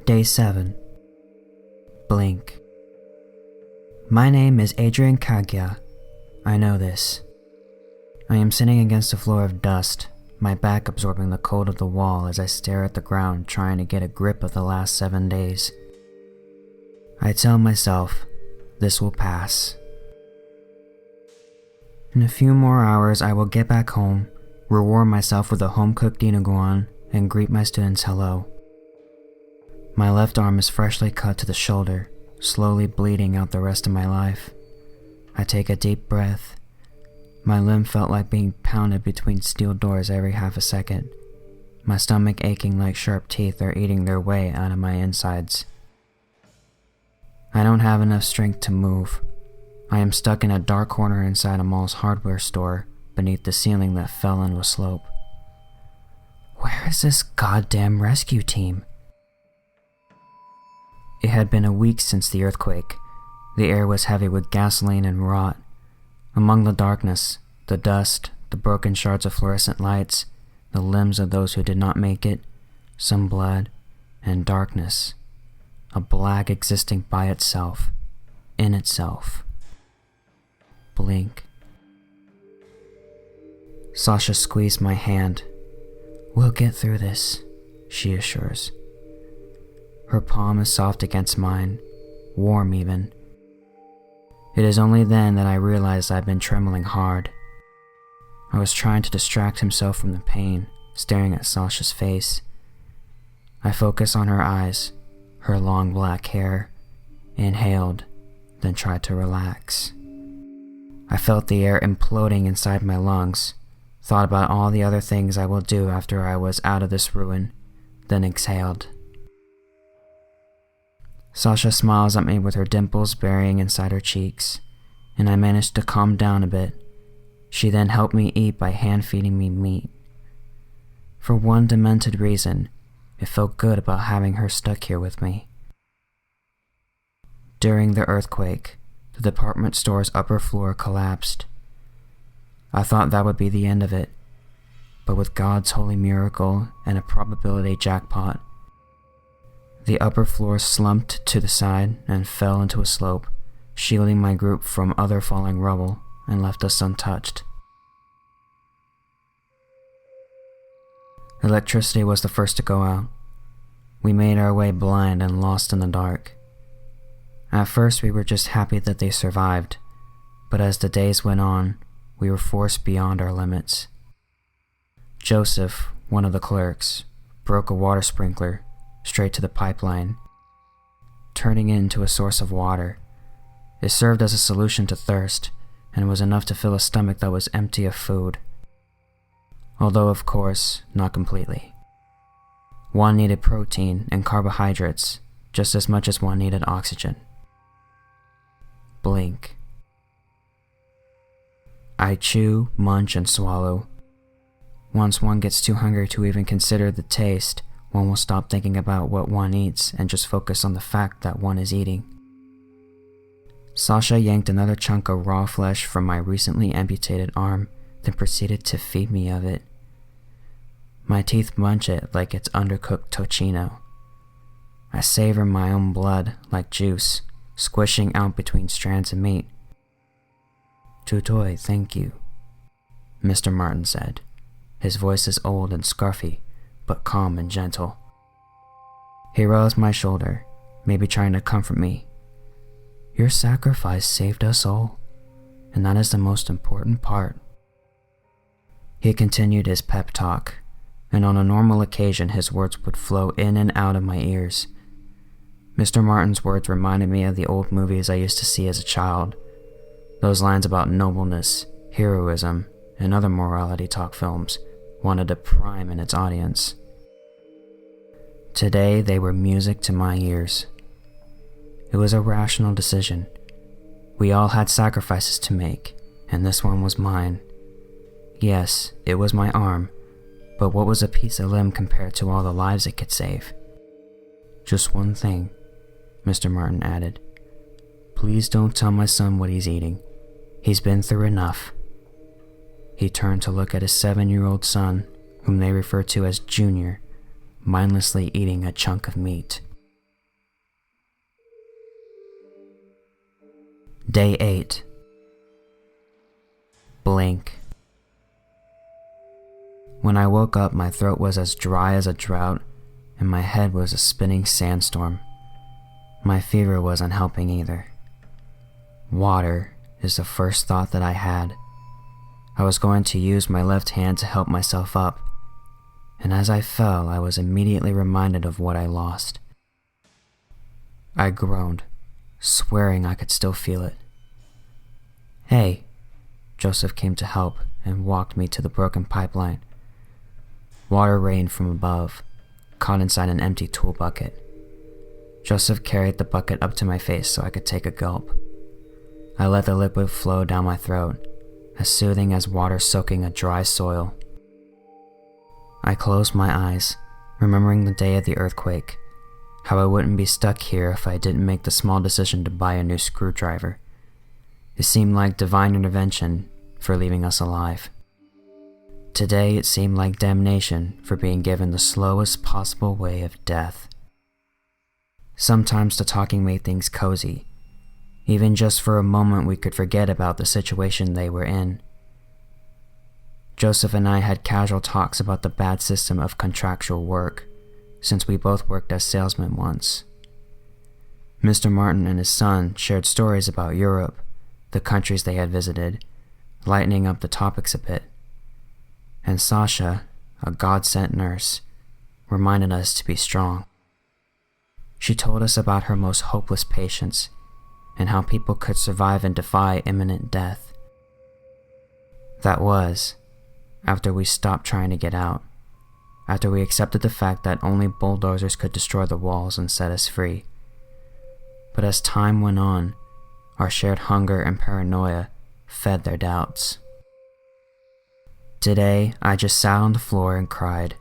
Day 7. Blink. My name is Adrian Kagya. I know this. I am sitting against a floor of dust, my back absorbing the cold of the wall as I stare at the ground trying to get a grip of the last 7 days. I tell myself, this will pass. In a few more hours I will get back home, reward myself with a home-cooked dinuguan, and greet my students hello. My left arm is freshly cut to the shoulder, slowly bleeding out the rest of my life. I take a deep breath. My limb felt like being pounded between steel doors every half a second, my stomach aching like sharp teeth are eating their way out of my insides. I don't have enough strength to move. I am stuck in a dark corner inside a mall's hardware store, beneath the ceiling that fell into a slope. Where is this goddamn rescue team? It had been a week since the earthquake. The air was heavy with gasoline and rot. Among the darkness, the dust, the broken shards of fluorescent lights, the limbs of those who did not make it, some blood, and darkness. A black existing by itself, in itself. Blink. Sasha squeezed my hand. We'll get through this, she assures. Her palm is soft against mine, warm even. It is only then that I realized I'd been trembling hard. I was trying to distract himself from the pain, staring at Sasha's face. I focused on her eyes, her long black hair, inhaled, then tried to relax. I felt the air imploding inside my lungs, thought about all the other things I will do after I was out of this ruin, then exhaled. Sasha smiles at me with her dimples burying inside her cheeks, and I managed to calm down a bit. She then helped me eat by hand-feeding me meat. For one demented reason, it felt good about having her stuck here with me. During the earthquake, the department store's upper floor collapsed. I thought that would be the end of it, but with God's holy miracle and a probability jackpot, the upper floor slumped to the side and fell into a slope, shielding my group from other falling rubble and left us untouched. Electricity was the first to go out. We made our way blind and lost in the dark. At first we were just happy that they survived, but as the days went on, we were forced beyond our limits. Joseph, one of the clerks, broke a water sprinkler straight to the pipeline, turning it into a source of water. It served as a solution to thirst, and was enough to fill a stomach that was empty of food. Although, of course, not completely. One needed protein and carbohydrates just as much as one needed oxygen. Blink. I chew, munch, and swallow. Once one gets too hungry to even consider the taste, one will stop thinking about what one eats and just focus on the fact that one is eating. Sasha yanked another chunk of raw flesh from my recently amputated arm, then proceeded to feed me of it. My teeth munch it like it's undercooked tocino. I savor my own blood like juice, squishing out between strands of meat. "Tutoy, thank you," Mr. Martin said. His voice is old and scruffy, but calm and gentle. He rose my shoulder, maybe trying to comfort me. "Your sacrifice saved us all, and that is the most important part." He continued his pep talk, and on a normal occasion his words would flow in and out of my ears. Mr. Martin's words reminded me of the old movies I used to see as a child, those lines about nobleness, heroism, and other morality talk films wanted to prime in its audience. Today they were music to my ears. It was a rational decision. We all had sacrifices to make, and this one was mine. Yes, it was my arm, but what was a piece of limb compared to all the lives it could save? "Just one thing," Mr. Martin added. "Please don't tell my son what he's eating. He's been through enough." He turned to look at his 7-year-old son, whom they referred to as Junior, mindlessly eating a chunk of meat. Day 8. Blink. When I woke up, my throat was as dry as a drought, and my head was a spinning sandstorm. My fever wasn't helping either. Water is the first thought that I had. I was going to use my left hand to help myself up, and as I fell, I was immediately reminded of what I lost. I groaned, swearing I could still feel it. "Hey," Joseph came to help and walked me to the broken pipeline. Water rained from above, caught inside an empty tool bucket. Joseph carried the bucket up to my face so I could take a gulp. I let the liquid flow down my throat, as soothing as water soaking a dry soil. I closed my eyes, remembering the day of the earthquake, how I wouldn't be stuck here if I didn't make the small decision to buy a new screwdriver. It seemed like divine intervention for leaving us alive. Today it seemed like damnation for being given the slowest possible way of death. Sometimes the talking made things cozy. Even just for a moment we could forget about the situation they were in. Joseph and I had casual talks about the bad system of contractual work, since we both worked as salesmen once. Mr. Martin and his son shared stories about Europe, the countries they had visited, lightening up the topics a bit. And Sasha, a God-sent nurse, reminded us to be strong. She told us about her most hopeless patients and how people could survive and defy imminent death. That was, after we stopped trying to get out, after we accepted the fact that only bulldozers could destroy the walls and set us free. But as time went on, our shared hunger and paranoia fed their doubts. Today, I just sat on the floor and cried.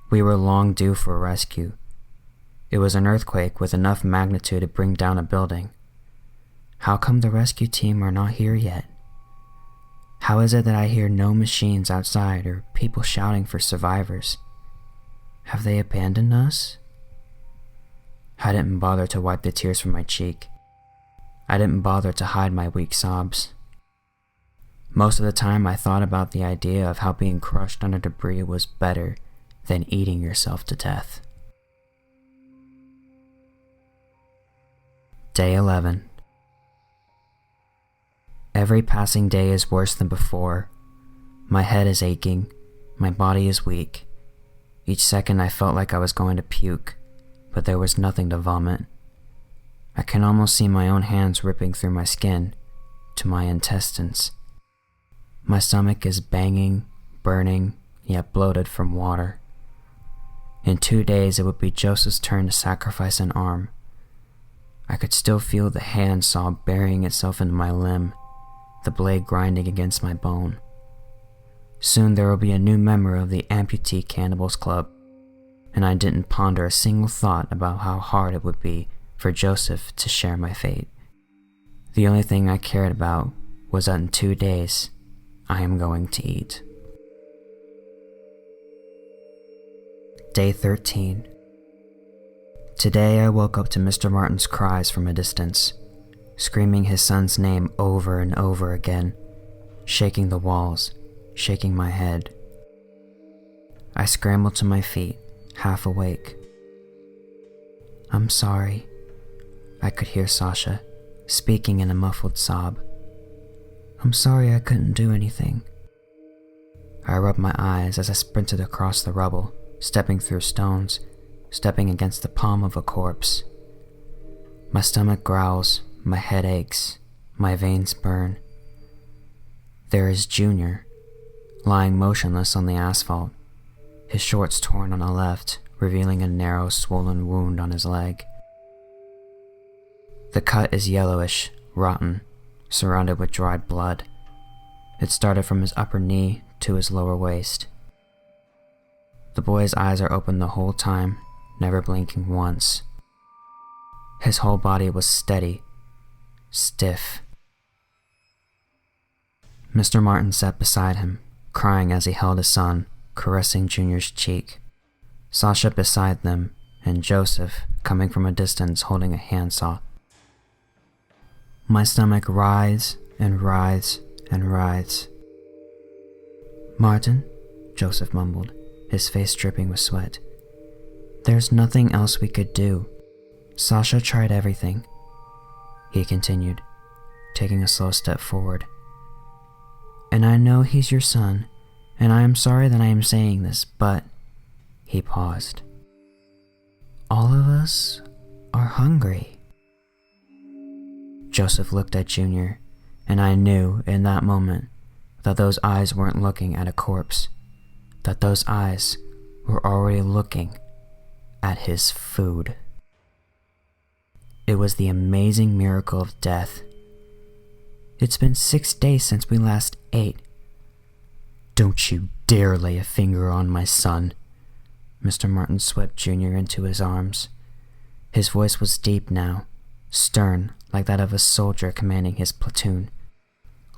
We were long due for a rescue. It was an earthquake with enough magnitude to bring down a building. How come the rescue team are not here yet? How is it that I hear no machines outside or people shouting for survivors? Have they abandoned us? I didn't bother to wipe the tears from my cheek. I didn't bother to hide my weak sobs. Most of the time I thought about the idea of how being crushed under debris was better than eating yourself to death. Day 11. Every passing day is worse than before. My head is aching, my body is weak. Each second I felt like I was going to puke, but there was nothing to vomit. I can almost see my own hands ripping through my skin, to my intestines. My stomach is banging, burning, yet bloated from water. In 2 days it would be Joseph's turn to sacrifice an arm. I could still feel the hand saw burying itself into my limb, the blade grinding against my bone. Soon there will be a new member of the Amputee Cannibals Club, and I didn't ponder a single thought about how hard it would be for Joseph to share my fate. The only thing I cared about was that in 2 days, I am going to eat. Day 13. Today I woke up to Mr. Martin's cries from a distance, screaming his son's name over and over again, shaking the walls, shaking my head. I scrambled to my feet, half awake. "I'm sorry," I could hear Sasha, speaking in a muffled sob. "I'm sorry I couldn't do anything." I rubbed my eyes as I sprinted across the rubble, stepping through stones, stepping against the palm of a corpse. My stomach growls, my head aches, my veins burn. There is Junior, lying motionless on the asphalt, his shorts torn on the left, revealing a narrow, swollen wound on his leg. The cut is yellowish, rotten, surrounded with dried blood. It started from his upper knee to his lower waist. The boy's eyes are open the whole time, never blinking once. His whole body was steady, stiff. Mr. Martin sat beside him, crying as he held his son, caressing Junior's cheek. Sasha beside them, and Joseph coming from a distance holding a handsaw. My stomach writhes and writhes and writhes. "Martin," Joseph mumbled, his face dripping with sweat. "There's nothing else we could do. Sasha tried everything," he continued, taking a slow step forward. "And I know he's your son, and I am sorry that I am saying this, but..." He paused. "All of us are hungry." Joseph looked at Junior, and I knew in that moment that those eyes weren't looking at a corpse, that those eyes were already looking at his food. It was the amazing miracle of death. "It's been 6 days since we last ate." "Don't you dare lay a finger on my son." Mr. Martin swept Junior into his arms. His voice was deep now, stern like that of a soldier commanding his platoon.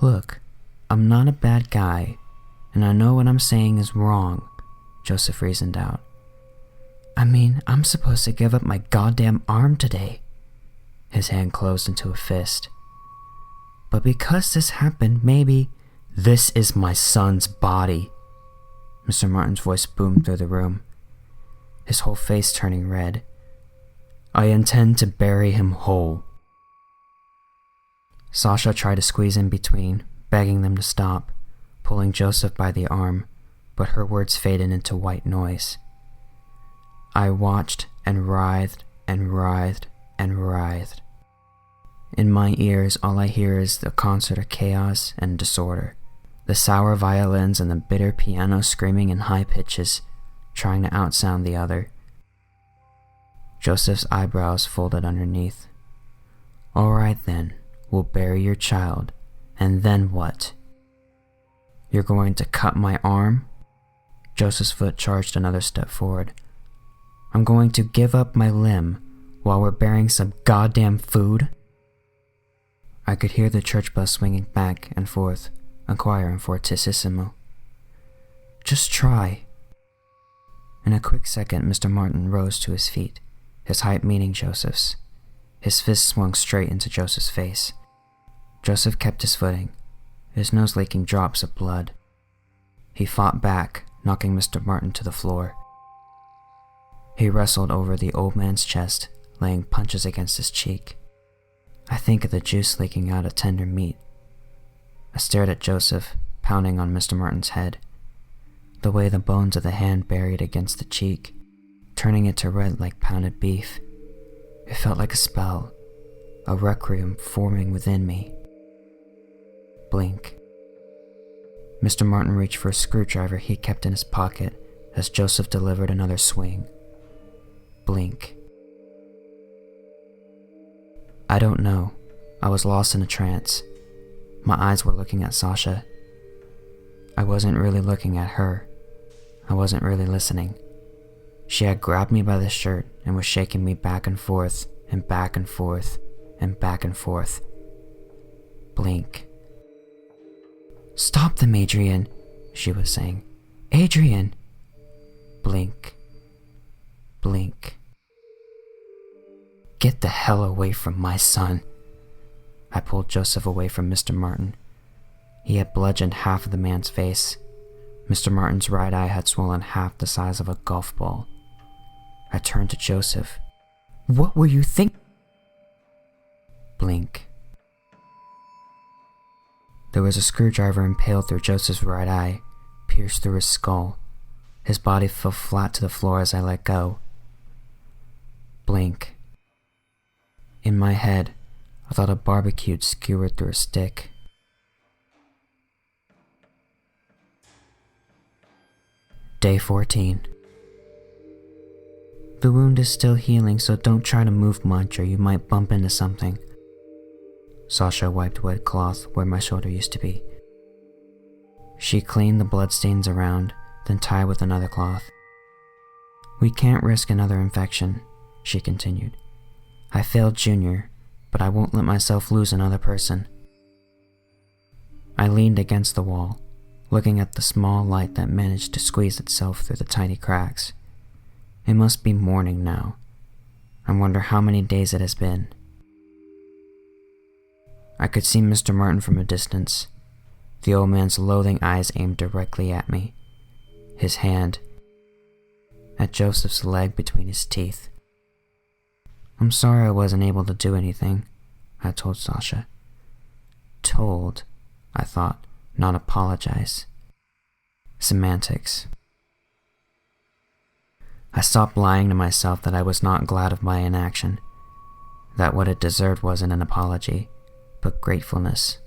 "Look, I'm not a bad guy, and I know what I'm saying is wrong," Joseph reasoned out. "I mean, I'm supposed to give up my goddamn arm today." His hand closed into a fist. "But because this happened, maybe..." "This is my son's body." Mr. Martin's voice boomed through the room, his whole face turning red. "I intend to bury him whole." Sasha tried to squeeze in between, begging them to stop, pulling Joseph by the arm, but her words faded into white noise. I watched and writhed and writhed and writhed. In my ears, all I hear is the concert of chaos and disorder, the sour violins and the bitter piano screaming in high pitches, trying to outsound the other. Joseph's eyebrows folded underneath. "All right then, we'll bury your child, and then what? You're going to cut my arm?" Joseph's foot charged another step forward. "I'm going to give up my limb while we're burying some goddamn food?" I could hear the church bell swinging back and forth, inquiring fortissimo. "Just try." In a quick second, Mr. Martin rose to his feet, his height meeting Joseph's. His fist swung straight into Joseph's face. Joseph kept his footing, his nose leaking drops of blood. He fought back, knocking Mr. Martin to the floor. He wrestled over the old man's chest, laying punches against his cheek. I think of the juice leaking out of tender meat. I stared at Joseph, pounding on Mr. Martin's head, the way the bones of the hand buried against the cheek, turning it to red like pounded beef. It felt like a spell, a requiem forming within me. Blink. Mr. Martin reached for a screwdriver he kept in his pocket as Joseph delivered another swing. Blink. I don't know. I was lost in a trance. My eyes were looking at Sasha. I wasn't really looking at her. I wasn't really listening. She had grabbed me by the shirt and was shaking me back and forth and back and forth and back and forth. Blink. "Stop them, Adrian," she was saying. "Adrian!" Blink. Blink. "Get the hell away from my son." I pulled Joseph away from Mr. Martin. He had bludgeoned half of the man's face. Mr. Martin's right eye had swollen half the size of a golf ball. I turned to Joseph. "What were you thinking?" Blink. There was a screwdriver impaled through Joseph's right eye, pierced through his skull. His body fell flat to the floor as I let go. Blink. In my head, I thought a barbecue skewered through a stick. Day 14. The wound is still healing, so don't try to move much or you might bump into something. Sasha wiped wet cloth where my shoulder used to be. She cleaned the bloodstains around, then tied with another cloth. "We can't risk another infection," she continued. "I failed Junior, but I won't let myself lose another person." I leaned against the wall, looking at the small light that managed to squeeze itself through the tiny cracks. It must be morning now. I wonder how many days it has been. I could see Mr. Martin from a distance, the old man's loathing eyes aimed directly at me, his hand at Joseph's leg between his teeth. "I'm sorry I wasn't able to do anything," I told Sasha. Told, I thought, not apologize. Semantics. I stopped lying to myself that I was not glad of my inaction, that what it deserved wasn't an apology, but gratefulness.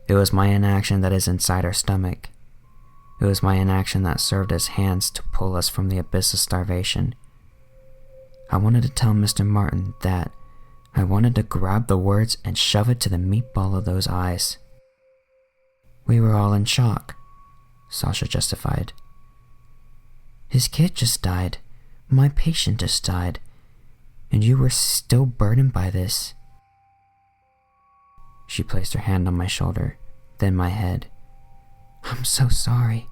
It was my inaction that is inside our stomach. It was my inaction that served as hands to pull us from the abyss of starvation. I wanted to tell Mr. Martin that. I wanted to grab the words and shove it to the meatball of those eyes. "We were all in shock," Sasha justified. "His kid just died. My patient just died. And you were still burdened by this." She placed her hand on my shoulder, then my head. "I'm so sorry."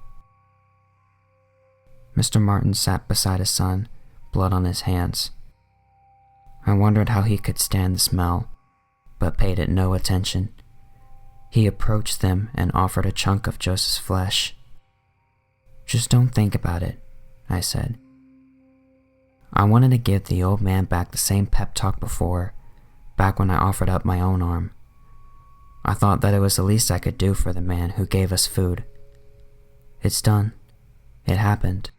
Mr. Martin sat beside his son, blood on his hands. I wondered how he could stand the smell, but paid it no attention. He approached them and offered a chunk of Joseph's flesh. "Just don't think about it," I said. I wanted to give the old man back the same pep talk before, back when I offered up my own arm. I thought that it was the least I could do for the man who gave us food. It's done. It happened.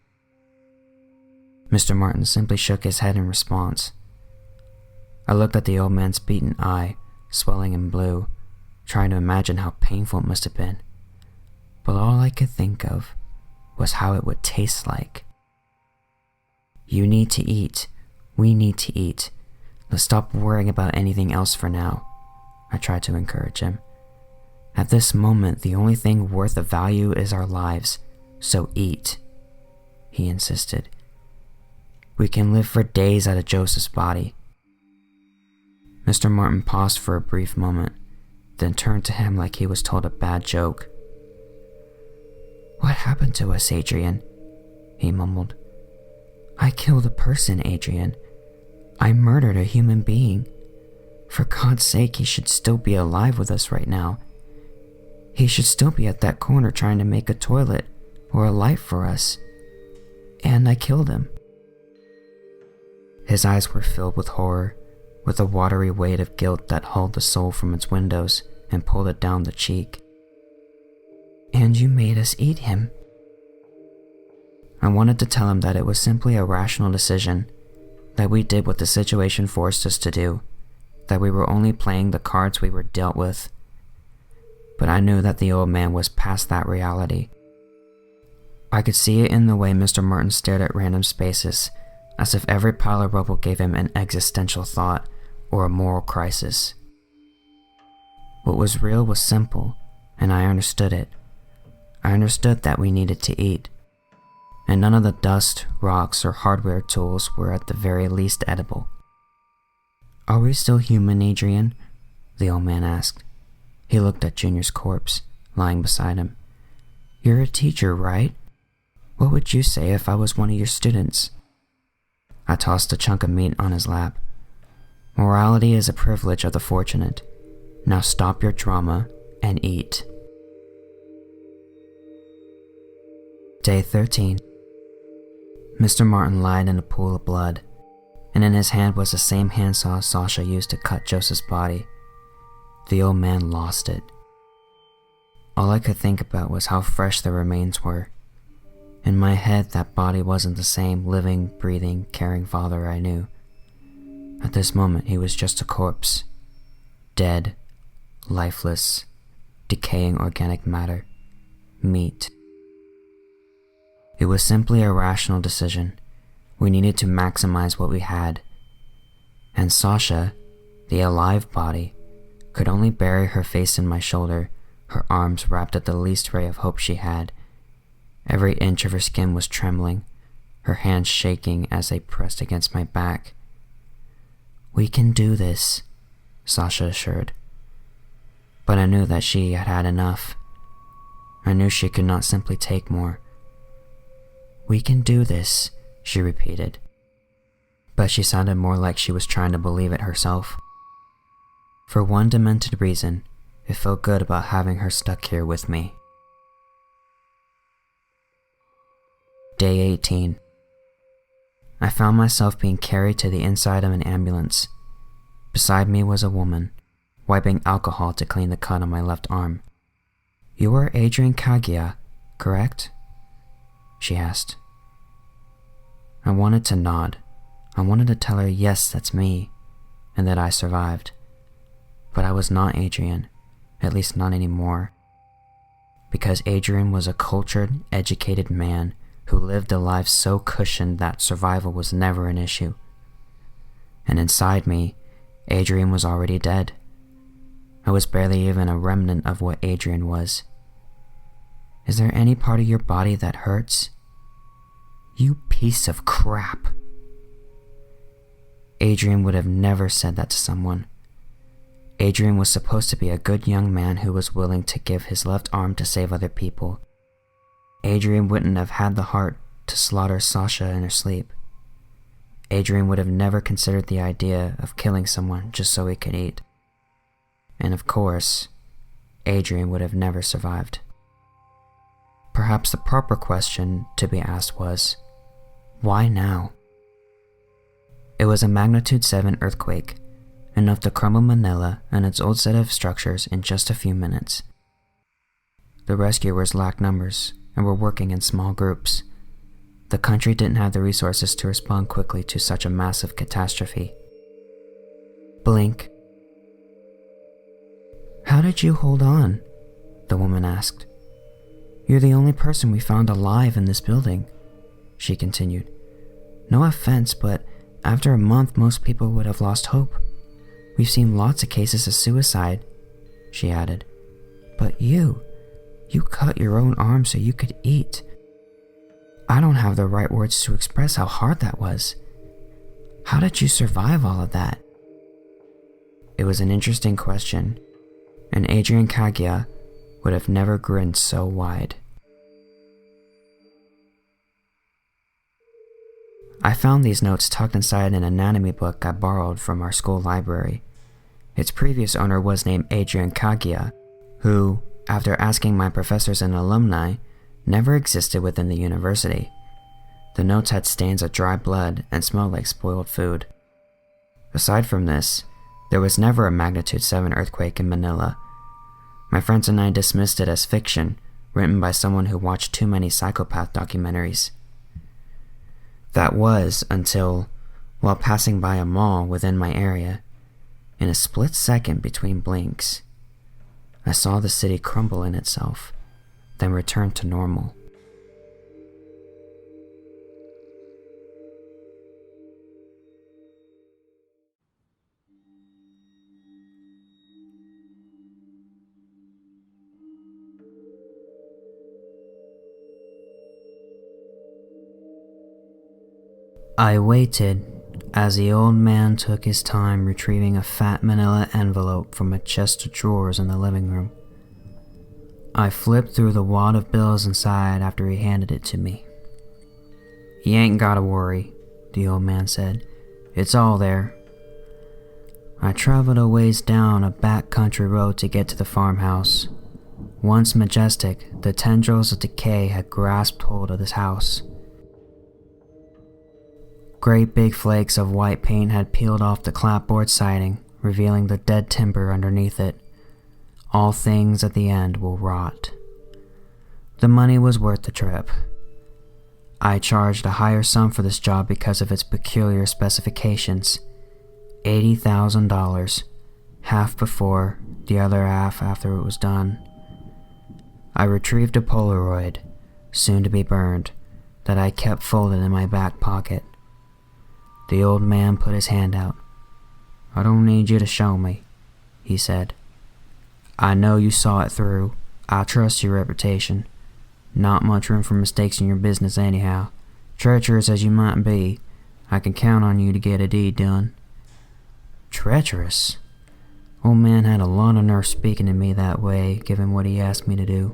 Mr. Martin simply shook his head in response. I looked at the old man's beaten eye, swelling in blue, trying to imagine how painful it must have been. But all I could think of was how it would taste like. "You need to eat. We need to eat. Let's stop worrying about anything else for now," I tried to encourage him. "At this moment, the only thing worth of value is our lives, so eat," he insisted. "We can live for days out of Joseph's body." Mr. Martin paused for a brief moment, then turned to him like he was told a bad joke. "What happened to us, Adrian?" he mumbled. "I killed a person, Adrian. I murdered a human being. For God's sake, he should still be alive with us right now. He should still be at that corner trying to make a toilet or a light for us. And I killed him." His eyes were filled with horror, with a watery weight of guilt that hauled the soul from its windows and pulled it down the cheek. "And you made us eat him." I wanted to tell him that it was simply a rational decision, that we did what the situation forced us to do, that we were only playing the cards we were dealt with. But I knew that the old man was past that reality. I could see it in the way Mr. Martin stared at random spaces, as if every pile of rubble gave him an existential thought or a moral crisis. What was real was simple, and I understood it. I understood that we needed to eat, and none of the dust, rocks, or hardware tools were at the very least edible. "Are we still human, Adrian?" the old man asked. He looked at Junior's corpse, lying beside him. "You're a teacher, right? What would you say if I was one of your students?" I tossed a chunk of meat on his lap. "Morality is a privilege of the fortunate. Now stop your drama and eat." Day 13. Mr. Martin lied in a pool of blood, and in his hand was the same handsaw Sasha used to cut Joseph's body. The old man lost it. All I could think about was how fresh the remains were. In my head, that body wasn't the same living, breathing, caring father I knew. At this moment, he was just a corpse. Dead, lifeless, decaying organic matter. Meat. It was simply a rational decision. We needed to maximize what we had. And Sasha, the alive body, could only bury her face in my shoulder, her arms wrapped at the least ray of hope she had. Every inch of her skin was trembling, her hands shaking as they pressed against my back. "We can do this," Sasha assured. But I knew that she had had enough. I knew she could not simply take more. "We can do this," she repeated. But she sounded more like she was trying to believe it herself. For one demented reason, it felt good about having her stuck here with me. Day 18. I found myself being carried to the inside of an ambulance. Beside me was a woman, wiping alcohol to clean the cut on my left arm. "You are Adrian Kaguya, correct?" she asked. I wanted to nod. I wanted to tell her yes, that's me, and that I survived. But I was not Adrian, at least not anymore. Because Adrian was a cultured, educated man who lived a life so cushioned that survival was never an issue. And inside me, Adrian was already dead. I was barely even a remnant of what Adrian was. "Is there any part of your body that hurts?" "You piece of crap." Adrian would have never said that to someone. Adrian was supposed to be a good young man who was willing to give his left arm to save other people. Adrian wouldn't have had the heart to slaughter Sasha in her sleep. Adrian would have never considered the idea of killing someone just so he could eat. And of course, Adrian would have never survived. Perhaps the proper question to be asked was, why now? It was a magnitude 7 earthquake, enough to crumble Manila and its old set of structures in just a few minutes. The rescuers lacked numbers and were working in small groups. The country didn't have the resources to respond quickly to such a massive catastrophe. "Blink." "How did you hold on?" the woman asked. "You're the only person we found alive in this building," she continued. "No offense, but after a month most people would have lost hope. We've seen lots of cases of suicide," she added. "But you cut your own arm so you could eat. I don't have the right words to express how hard that was. How did you survive all of that?" It was an interesting question, and Adrian Kaguya would have never grinned so wide. I found these notes tucked inside an anatomy book I borrowed from our school library. Its previous owner was named Adrian Kaguya, who, after asking my professors and alumni, never existed within the university. The notes had stains of dry blood and smelled like spoiled food. Aside from this, there was never a magnitude 7 earthquake in Manila. My friends and I dismissed it as fiction, written by someone who watched too many psychopath documentaries. That was until, while passing by a mall within my area, in a split second between blinks, I saw the city crumble in itself, then return to normal. I waited as the old man took his time retrieving a fat manila envelope from a chest of drawers in the living room. I flipped through the wad of bills inside after he handed it to me. "You ain't gotta worry," the old man said. "It's all there." I traveled a ways down a back country road to get to the farmhouse. Once majestic, the tendrils of decay had grasped hold of this house. Great big flakes of white paint had peeled off the clapboard siding, revealing the dead timber underneath it. All things at the end will rot. The money was worth the trip. I charged a higher sum for this job because of its peculiar specifications. $80,000, half before, the other half after it was done. I retrieved a Polaroid, soon to be burned, that I kept folded in my back pocket. The old man put his hand out. "I don't need you to show me," he said. "I know you saw it through. I trust your reputation. Not much room for mistakes in your business anyhow. Treacherous as you might be, I can count on you to get a deed done." Treacherous? Old man had a lot of nerve speaking to me that way, given what he asked me to do.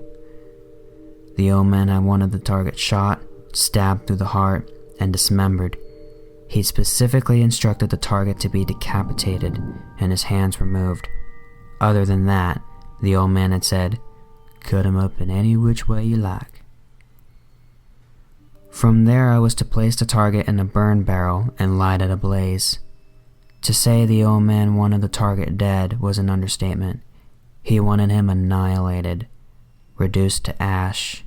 The old man had wanted the target shot, stabbed through the heart, and dismembered. He specifically instructed the target to be decapitated and his hands removed, Other than that, the old man had said, "Cut him up in any which way you like." From there I was to place the target in a burn barrel and light it ablaze. To say the old man wanted the target dead was an understatement. He wanted him annihilated, reduced to ash.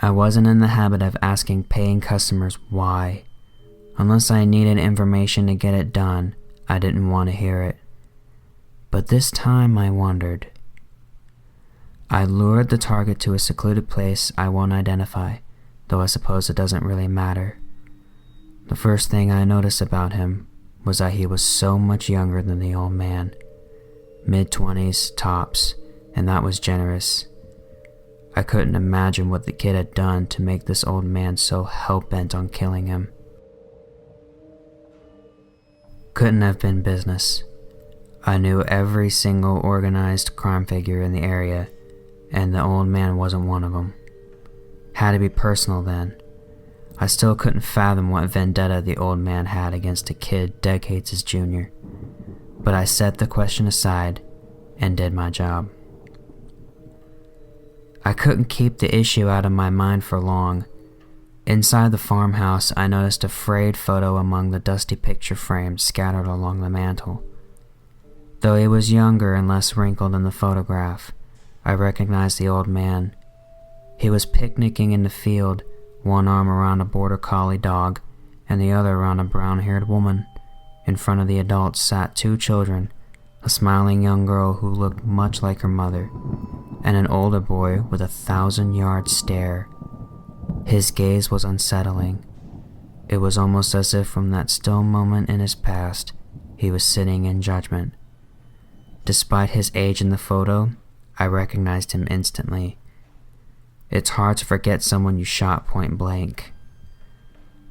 I wasn't in the habit of asking paying customers why. Unless I needed information to get it done, I didn't want to hear it. But this time I wondered. I lured the target to a secluded place I won't identify, though I suppose it doesn't really matter. The first thing I noticed about him was that he was so much younger than the old man. Mid-20s tops, and that was generous. I couldn't imagine what the kid had done to make this old man so hell-bent on killing him. Couldn't have been business. I knew every single organized crime figure in the area, and the old man wasn't one of them. Had to be personal then. I still couldn't fathom what vendetta the old man had against a kid decades his junior, but I set the question aside and did my job. I couldn't keep the issue out of my mind for long. Inside the farmhouse, I noticed a frayed photo among the dusty picture frames scattered along the mantel. Though he was younger and less wrinkled in the photograph, I recognized the old man. He was picnicking in the field, one arm around a border collie dog and the other around a brown-haired woman. In front of the adults sat two children, a smiling young girl who looked much like her mother, and an older boy with a 1,000-yard stare. His gaze was unsettling. It was almost as if from that still moment in his past, he was sitting in judgment. Despite his age in the photo, I recognized him instantly. It's hard to forget someone you shot point blank.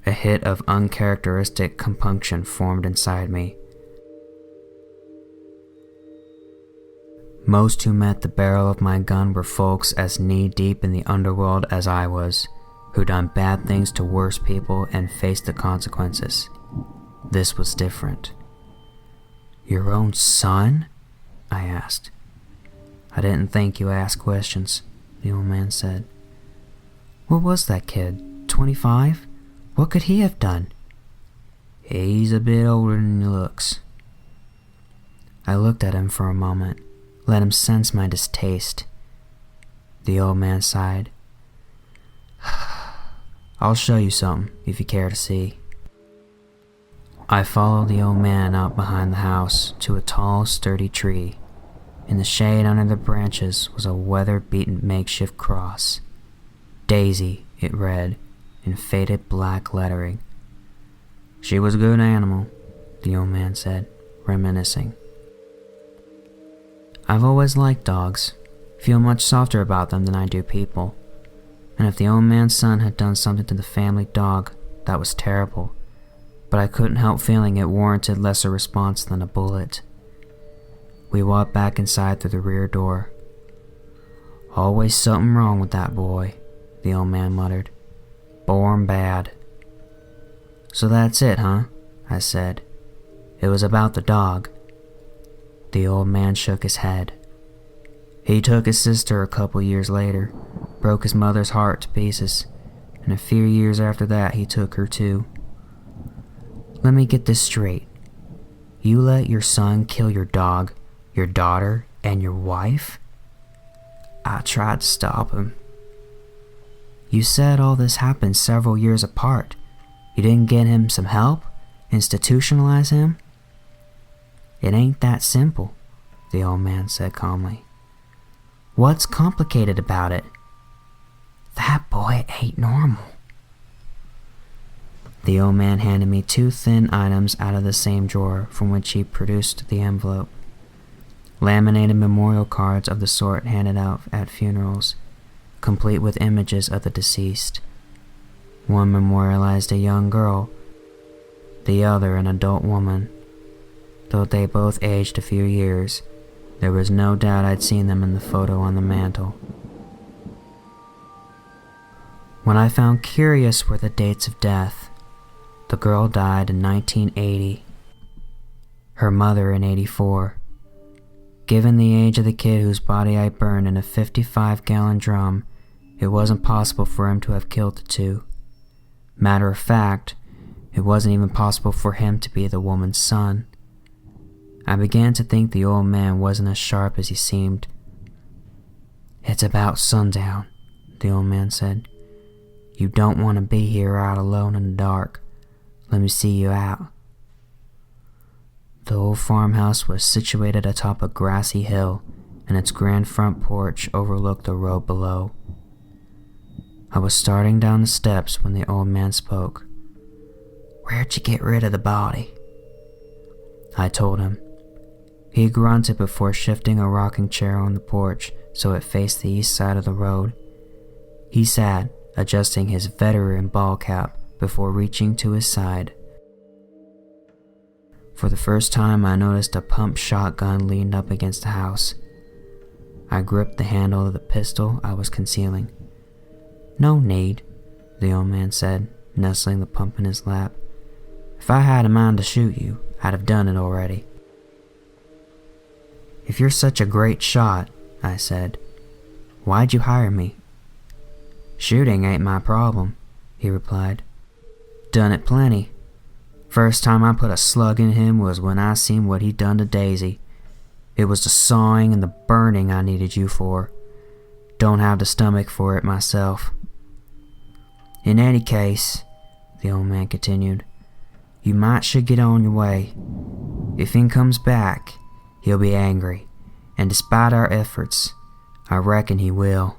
A hit of uncharacteristic compunction formed inside me. Most who met the barrel of my gun were folks as knee-deep in the underworld as I was, who done bad things to worse people and faced the consequences. This was different. "Your own son?" I asked. "I didn't think you asked questions," the old man said. "What was that kid? 25? What could he have done?" "He's a bit older than he looks." I looked at him for a moment, let him sense my distaste. The old man sighed. "I'll show you something, if you care to see." I followed the old man out behind the house to a tall, sturdy tree. In the shade under the branches was a weather-beaten makeshift cross. Daisy, it read, in faded black lettering. "She was a good animal," the old man said, reminiscing. I've always liked dogs, feel much softer about them than I do people. And if the old man's son had done something to the family dog, that was terrible, but I couldn't help feeling it warranted lesser response than a bullet. We walked back inside through the rear door. "Always something wrong with that boy," the old man muttered. "Born bad." "So that's it, huh?" I said. "It was about the dog." The old man shook his head. "He took his sister a couple years later, broke his mother's heart to pieces, and a few years after that he took her too." "Let me get this straight. You let your son kill your dog, your daughter, and your wife?" "I tried to stop him." "You said all this happened several years apart. You didn't get him some help? Institutionalize him?" "It ain't that simple," the old man said calmly. "What's complicated about it?" "That boy ain't normal." The old man handed me two thin items out of the same drawer from which he produced the envelope. Laminated memorial cards of the sort handed out at funerals, complete with images of the deceased. One memorialized a young girl, the other an adult woman. Though they both aged a few years, there was no doubt I'd seen them in the photo on the mantel. What I found curious were the dates of death. The girl died in 1980, her mother in 84. Given the age of the kid whose body I burned in a 55-gallon drum, it wasn't possible for him to have killed the two. Matter of fact, it wasn't even possible for him to be the woman's son. I began to think the old man wasn't as sharp as he seemed. "It's about sundown," the old man said. "You don't want to be here out alone in the dark. Let me see you out." The old farmhouse was situated atop a grassy hill, and its grand front porch overlooked the road below. I was starting down the steps when the old man spoke. "Where'd you get rid of the body?" I told him. He grunted before shifting a rocking chair on the porch so it faced the east side of the road. He sat, adjusting his veteran ball cap before reaching to his side. For the first time, I noticed a pump shotgun leaned up against the house. I gripped the handle of the pistol I was concealing. "No need," the old man said, nestling the pump in his lap. "If I had a mind to shoot you, I'd have done it already." "If you're such a great shot," I said, "why'd you hire me?" "Shooting ain't my problem," he replied. "Done it plenty. First time I put a slug in him was when I seen what he'd done to Daisy. It was the sawing and the burning I needed you for. Don't have the stomach for it myself." "In any case," the old man continued, "you might should get on your way. If Finn comes back, he'll be angry, and despite our efforts, I reckon he will."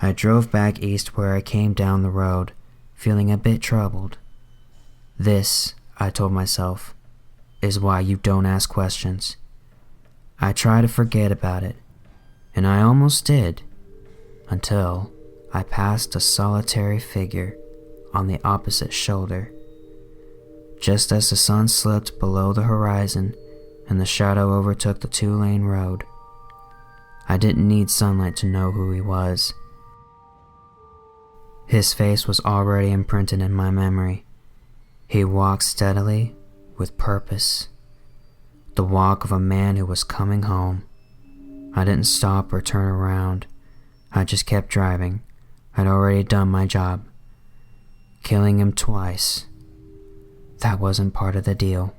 I drove back east where I came down the road, feeling a bit troubled. This, I told myself, is why you don't ask questions. I tried to forget about it, and I almost did, until I passed a solitary figure on the opposite shoulder. Just as the sun slipped below the horizon and the shadow overtook the two-lane road. I didn't need sunlight to know who he was. His face was already imprinted in my memory. He walked steadily, with purpose. The walk of a man who was coming home. I didn't stop or turn around. I just kept driving. I'd already done my job. Killing him twice. That wasn't part of the deal.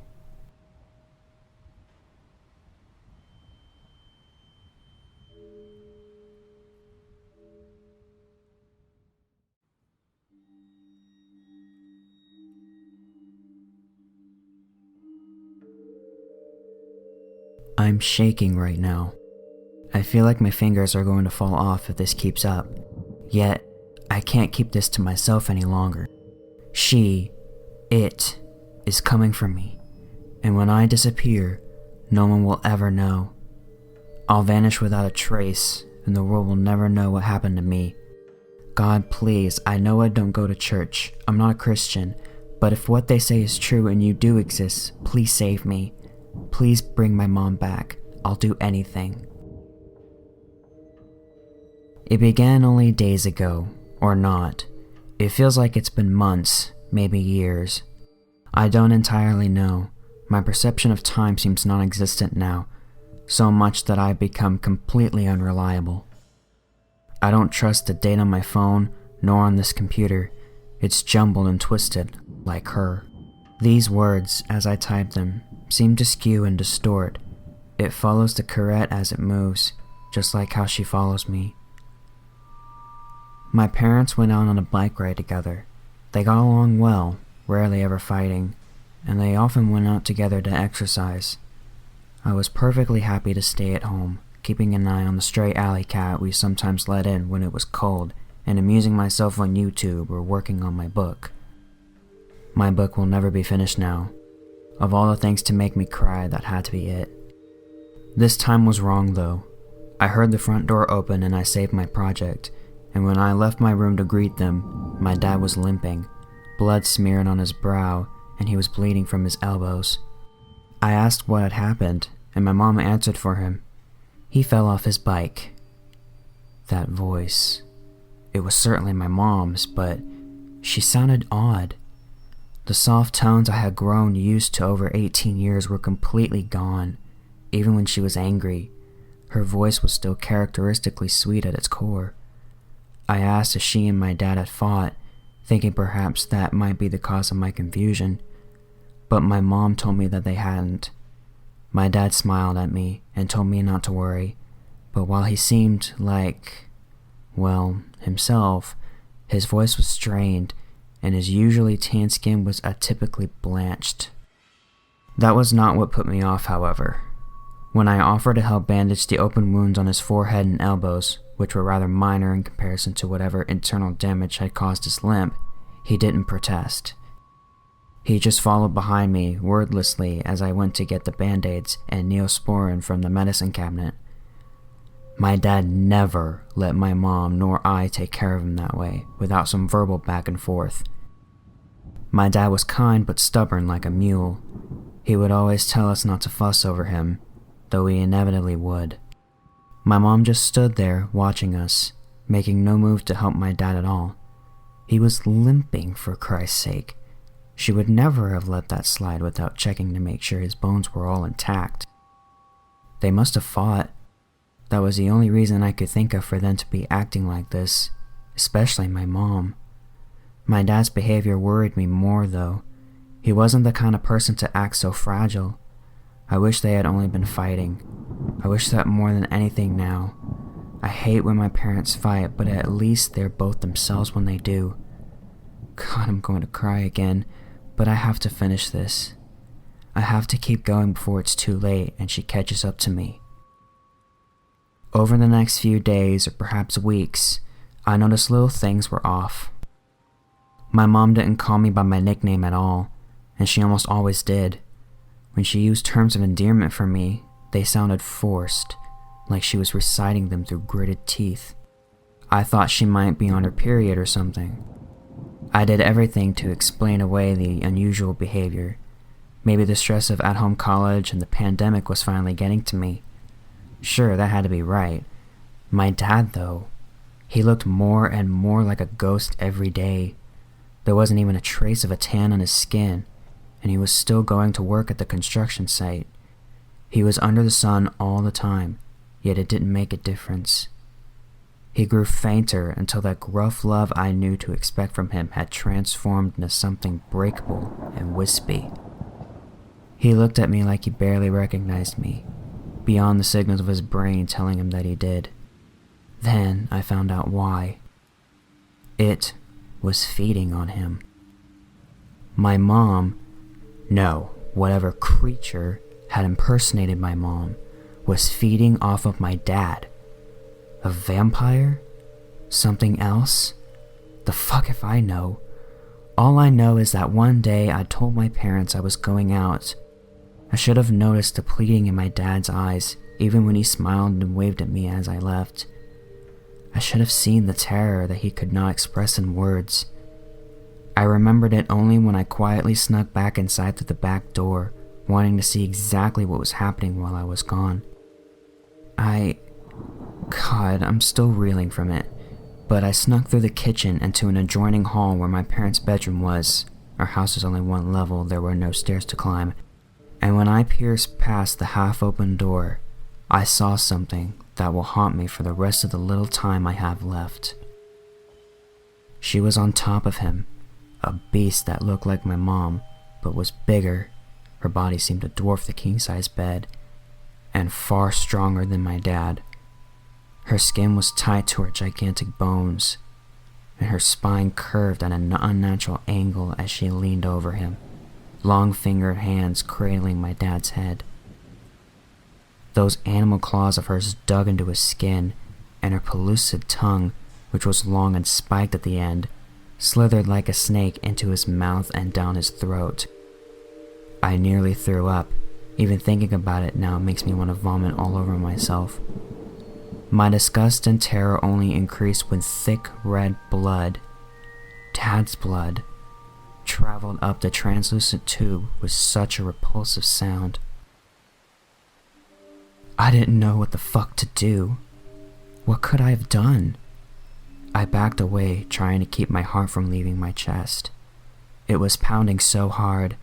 I'm shaking right now. I feel like my fingers are going to fall off if this keeps up. Yet, I can't keep this to myself any longer. It, is coming for me. And when I disappear, no one will ever know. I'll vanish without a trace, and the world will never know what happened to me. God, please, I know I don't go to church. I'm not a Christian. But if what they say is true and you do exist, please save me. Please bring my mom back. I'll do anything. It began only days ago, or not. It feels like it's been months, maybe years. I don't entirely know. My perception of time seems non-existent now, so much that I've become completely unreliable. I don't trust the date on my phone, nor on this computer. It's jumbled and twisted, like her. These words, as I type them, seem to skew and distort. It follows the current as it moves, just like how she follows me. My parents went out on a bike ride together. They got along well, rarely ever fighting, and they often went out together to exercise. I was perfectly happy to stay at home, keeping an eye on the stray alley cat we sometimes let in when it was cold, and amusing myself on YouTube or working on my book. My book will never be finished now. Of all the things to make me cry, that had to be it. This time was wrong though. I heard the front door open and I saved my project, and when I left my room to greet them, my dad was limping, blood smeared on his brow, and he was bleeding from his elbows. I asked what had happened, and my mom answered for him. He fell off his bike. That voice. It was certainly my mom's, but she sounded odd. The soft tones I had grown used to over 18 years were completely gone. Even when she was angry, her voice was still characteristically sweet at its core. I asked if she and my dad had fought, thinking perhaps that might be the cause of my confusion, but my mom told me that they hadn't. My dad smiled at me and told me not to worry, but while he seemed like, well, himself, his voice was strained, and his usually tan skin was atypically blanched. That was not what put me off, however. When I offered to help bandage the open wounds on his forehead and elbows, which were rather minor in comparison to whatever internal damage had caused his limp, he didn't protest. He just followed behind me wordlessly as I went to get the band-aids and neosporin from the medicine cabinet. My dad never let my mom nor I take care of him that way, without some verbal back and forth. My dad was kind but stubborn like a mule. He would always tell us not to fuss over him, though he inevitably would. My mom just stood there watching us, making no move to help my dad at all. He was limping, for Christ's sake. She would never have let that slide without checking to make sure his bones were all intact. They must have fought. That was the only reason I could think of for them to be acting like this, especially my mom. My dad's behavior worried me more, though. He wasn't the kind of person to act so fragile. I wish they had only been fighting. I wish that more than anything now. I hate when my parents fight, but at least they're both themselves when they do. God, I'm going to cry again, but I have to finish this. I have to keep going before it's too late and she catches up to me. Over the next few days, or perhaps weeks, I noticed little things were off. My mom didn't call me by my nickname at all, and she almost always did. When she used terms of endearment for me, they sounded forced, like she was reciting them through gritted teeth. I thought she might be on her period or something. I did everything to explain away the unusual behavior. Maybe the stress of at-home college and the pandemic was finally getting to me. Sure, that had to be right. My dad, though, he looked more and more like a ghost every day. There wasn't even a trace of a tan on his skin, and he was still going to work at the construction site. He was under the sun all the time, yet it didn't make a difference. He grew fainter until that gruff love I knew to expect from him had transformed into something breakable and wispy. He looked at me like he barely recognized me, beyond the signals of his brain telling him that he did. Then I found out why. It was feeding on him. My mom, no, whatever creature had impersonated my mom, was feeding off of my dad. A vampire? Something else? The fuck if I know. All I know is that one day I told my parents I was going out. I should have noticed the pleading in my dad's eyes, even when he smiled and waved at me as I left. I should have seen the terror that he could not express in words. I remembered it only when I quietly snuck back inside through the back door, wanting to see exactly what was happening while I was gone. God, I'm still reeling from it, but I snuck through the kitchen and to an adjoining hall where my parents' bedroom was. Our house was only one level, there were no stairs to climb, and when I pierced past the half-open door, I saw something that will haunt me for the rest of the little time I have left. She was on top of him, a beast that looked like my mom, but was bigger. Her body seemed to dwarf the king-size bed, and far stronger than my dad. Her skin was tight to her gigantic bones, and her spine curved at an unnatural angle as she leaned over him, long-fingered hands cradling my dad's head. Those animal claws of hers dug into his skin, and her pellucid tongue, which was long and spiked at the end, slithered like a snake into his mouth and down his throat. I nearly threw up. Even thinking about it now makes me want to vomit all over myself. My disgust and terror only increased when thick red blood, Dad's blood, traveled up the translucent tube with such a repulsive sound. I didn't know what the fuck to do. What could I have done? I backed away, trying to keep my heart from leaving my chest. It was pounding so hard.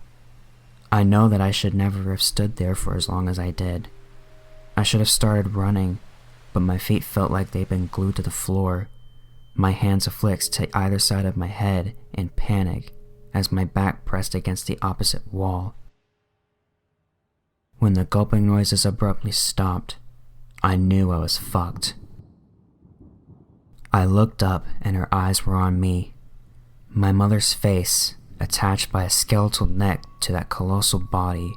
I know that I should never have stood there for as long as I did. I should have started running, but my feet felt like they'd been glued to the floor. My hands affixed to either side of my head in panic as my back pressed against the opposite wall. When the gulping noises abruptly stopped, I knew I was fucked. I looked up and her eyes were on me. My mother's face, attached by a skeletal neck to that colossal body.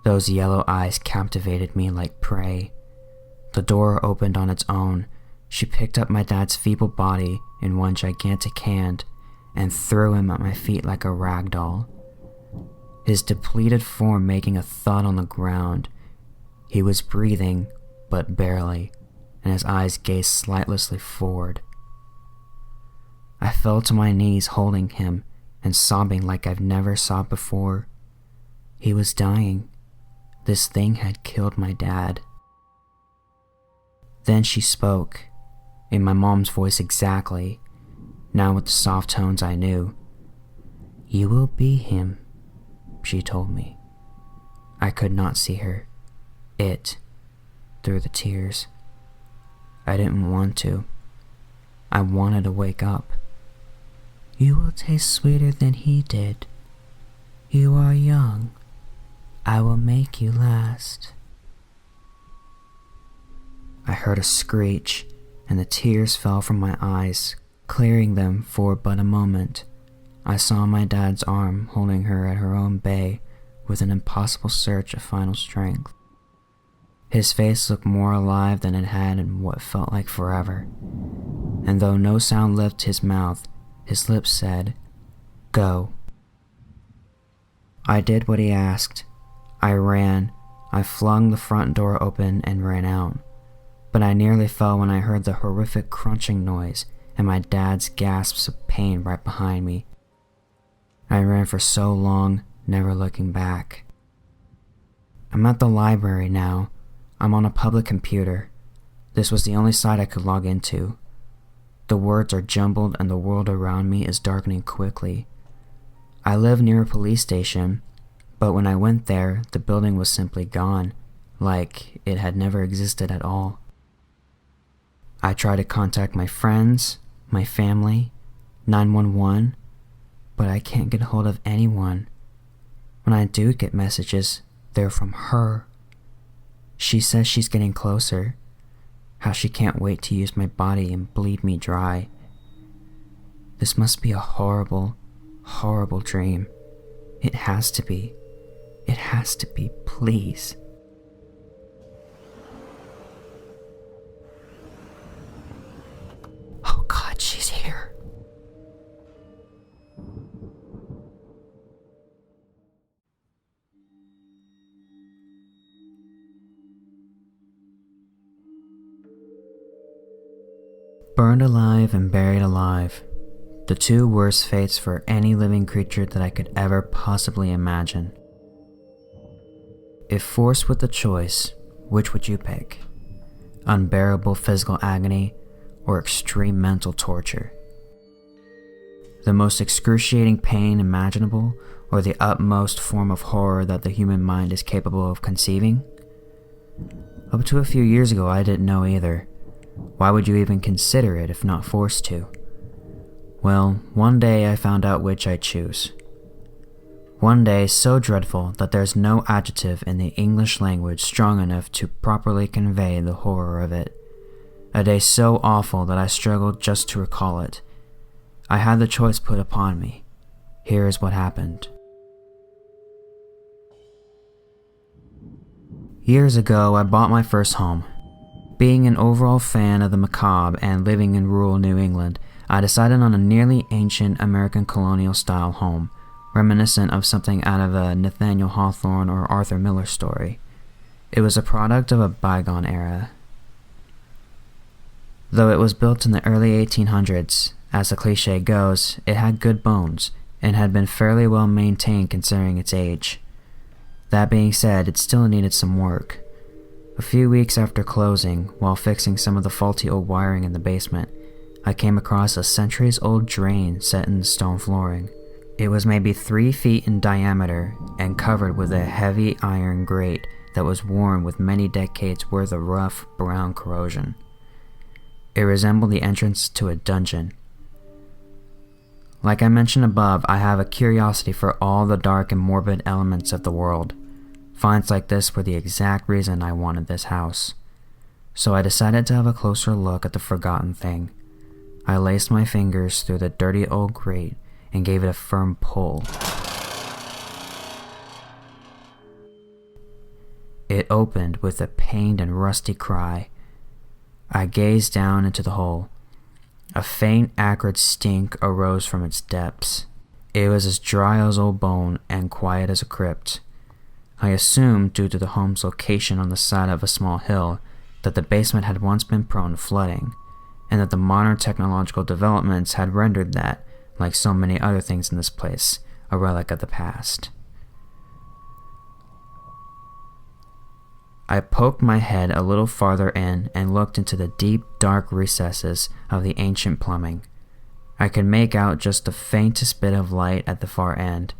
Those yellow eyes captivated me like prey. The door opened on its own. She picked up my dad's feeble body in one gigantic hand and threw him at my feet like a rag doll. His depleted form making a thud on the ground. He was breathing, but barely, and his eyes gazed slightlessly forward. I fell to my knees holding him and sobbing like I've never sobbed before. He was dying. This thing had killed my dad. Then she spoke, in my mom's voice exactly, now with the soft tones I knew. "You will be him," she told me. I could not see her. Through the tears. I didn't want to. I wanted to wake up. "You will taste sweeter than he did. You are young. I will make you last." I heard a screech, and the tears fell from my eyes, clearing them for but a moment. I saw my dad's arm holding her at her own bay with an impossible surge of final strength. His face looked more alive than it had in what felt like forever, and though no sound left his mouth, his lips said, "Go." I did what he asked. I ran. I flung the front door open and ran out. But I nearly fell when I heard the horrific crunching noise and my dad's gasps of pain right behind me. I ran for so long, never looking back. I'm at the library now. I'm on a public computer. This was the only site I could log into. The words are jumbled and the world around me is darkening quickly. I live near a police station, but when I went there, the building was simply gone, like it had never existed at all. I try to contact my friends, my family, 911, but I can't get hold of anyone. When I do get messages, they're from her. She says she's getting closer, how she can't wait to use my body and bleed me dry. This must be a horrible, horrible dream. It has to be. It has to be, please. Oh God, she's here. Burned alive and buried alive. The two worst fates for any living creature that I could ever possibly imagine. If forced with a choice, which would you pick? Unbearable physical agony or extreme mental torture? The most excruciating pain imaginable or the utmost form of horror that the human mind is capable of conceiving? Up to a few years ago, I didn't know either. Why would you even consider it if not forced to? Well, one day I found out which I'd choose. One day so dreadful that there's no adjective in the English language strong enough to properly convey the horror of it. A day so awful that I struggled just to recall it. I had the choice put upon me. Here is what happened. Years ago, I bought my first home. Being an overall fan of the macabre and living in rural New England, I decided on a nearly ancient American colonial-style home, reminiscent of something out of a Nathaniel Hawthorne or Arthur Miller story. It was a product of a bygone era. Though it was built in the early 1800s, as the cliche goes, it had good bones and had been fairly well maintained considering its age. That being said, it still needed some work. A few weeks after closing, while fixing some of the faulty old wiring in the basement, I came across a centuries-old drain set in the stone flooring. It was maybe 3 feet in diameter and covered with a heavy iron grate that was worn with many decades worth of rough brown corrosion. It resembled the entrance to a dungeon. Like I mentioned above, I have a curiosity for all the dark and morbid elements of the world. Finds like this were the exact reason I wanted this house. So I decided to have a closer look at the forgotten thing. I laced my fingers through the dirty old grate and gave it a firm pull. It opened with a pained and rusty cry. I gazed down into the hole. A faint, acrid stink arose from its depths. It was as dry as old bone and quiet as a crypt. I assumed, due to the home's location on the side of a small hill, that the basement had once been prone to flooding, and that the modern technological developments had rendered that, like so many other things in this place, a relic of the past. I poked my head a little farther in and looked into the deep, dark recesses of the ancient plumbing. I could make out just the faintest bit of light at the far end.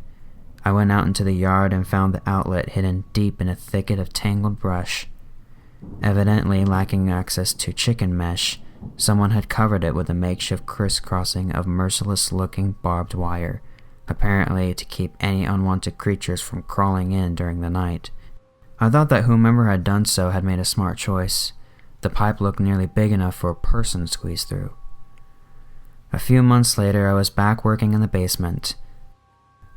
I went out into the yard and found the outlet hidden deep in a thicket of tangled brush. Evidently lacking access to chicken mesh, someone had covered it with a makeshift crisscrossing of merciless-looking barbed wire, apparently to keep any unwanted creatures from crawling in during the night. I thought that whomever had done so had made a smart choice. The pipe looked nearly big enough for a person to squeeze through. A few months later, I was back working in the basement.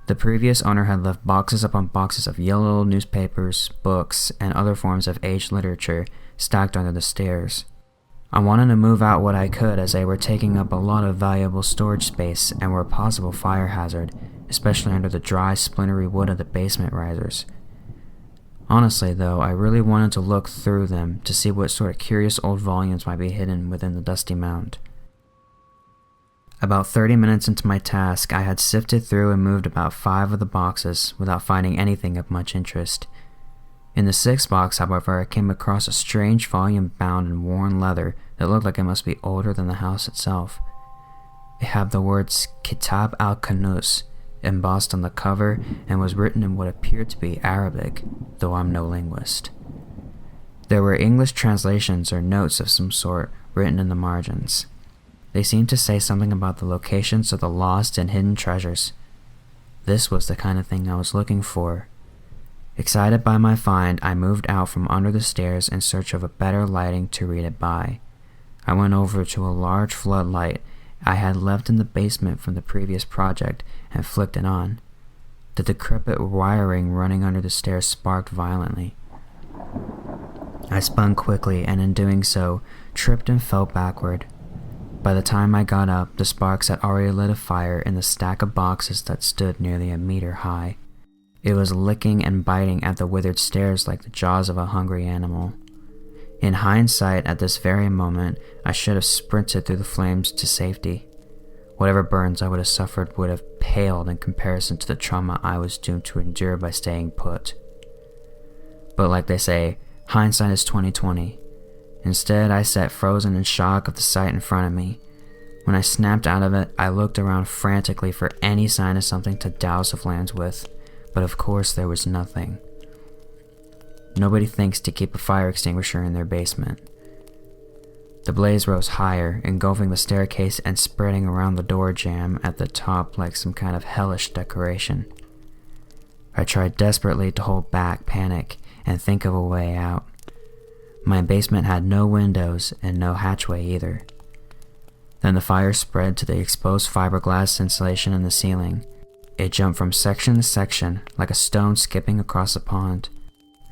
The previous owner had left boxes upon boxes of yellow newspapers, books, and other forms of aged literature stacked under the stairs. I wanted to move out what I could as they were taking up a lot of valuable storage space and were a possible fire hazard, especially under the dry, splintery wood of the basement risers. Honestly, though, I really wanted to look through them to see what sort of curious old volumes might be hidden within the dusty mound. About 30 minutes into my task, I had sifted through and moved about 5 of the boxes without finding anything of much interest. In the 6th box, however, I came across a strange volume bound in worn leather that looked like it must be older than the house itself. It had the words Kitab al-Kanus embossed on the cover and was written in what appeared to be Arabic, though I'm no linguist. There were English translations or notes of some sort written in the margins. They seemed to say something about the locations of the lost and hidden treasures. This was the kind of thing I was looking for. Excited by my find, I moved out from under the stairs in search of a better lighting to read it by. I went over to a large floodlight I had left in the basement from the previous project and flicked it on. The decrepit wiring running under the stairs sparked violently. I spun quickly and in doing so, tripped and fell backward. By the time I got up, the sparks had already lit a fire in the stack of boxes that stood nearly a meter high. It was licking and biting at the withered stairs like the jaws of a hungry animal. In hindsight, at this very moment, I should have sprinted through the flames to safety. Whatever burns I would have suffered would have paled in comparison to the trauma I was doomed to endure by staying put. But like they say, hindsight is 20/20. Instead, I sat frozen in shock of the sight in front of me. When I snapped out of it, I looked around frantically for any sign of something to douse the flames with, but of course there was nothing. Nobody thinks to keep a fire extinguisher in their basement. The blaze rose higher, engulfing the staircase and spreading around the door jamb at the top like some kind of hellish decoration. I tried desperately to hold back panic and think of a way out. My basement had no windows and no hatchway either. Then the fire spread to the exposed fiberglass insulation in the ceiling. It jumped from section to section like a stone skipping across a pond.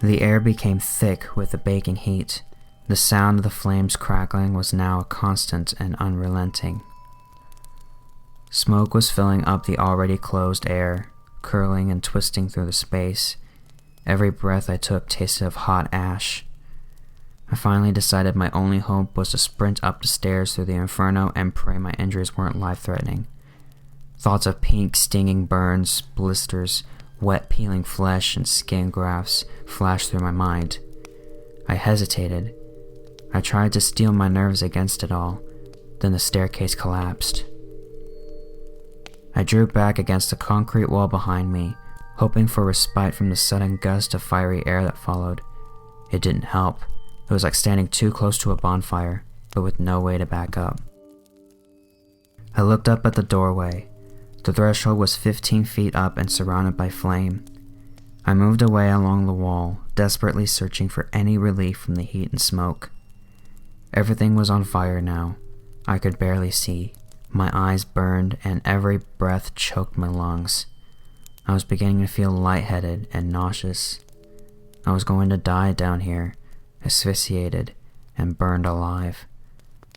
The air became thick with the baking heat. The sound of the flames crackling was now constant and unrelenting. Smoke was filling up the already closed air, curling and twisting through the space. Every breath I took tasted of hot ash. I finally decided my only hope was to sprint up the stairs through the inferno and pray my injuries weren't life-threatening. Thoughts of pink, stinging burns, blisters, wet peeling flesh, and skin grafts flashed through my mind. I hesitated. I tried to steel my nerves against it all, then the staircase collapsed. I drew back against the concrete wall behind me, hoping for respite from the sudden gust of fiery air that followed. It didn't help. It was like standing too close to a bonfire, but with no way to back up. I looked up at the doorway. The threshold was 15 feet up and surrounded by flame. I moved away along the wall, desperately searching for any relief from the heat and smoke. Everything was on fire now. I could barely see. My eyes burned and every breath choked my lungs. I was beginning to feel lightheaded and nauseous. I was going to die down here, asphyxiated and burned alive.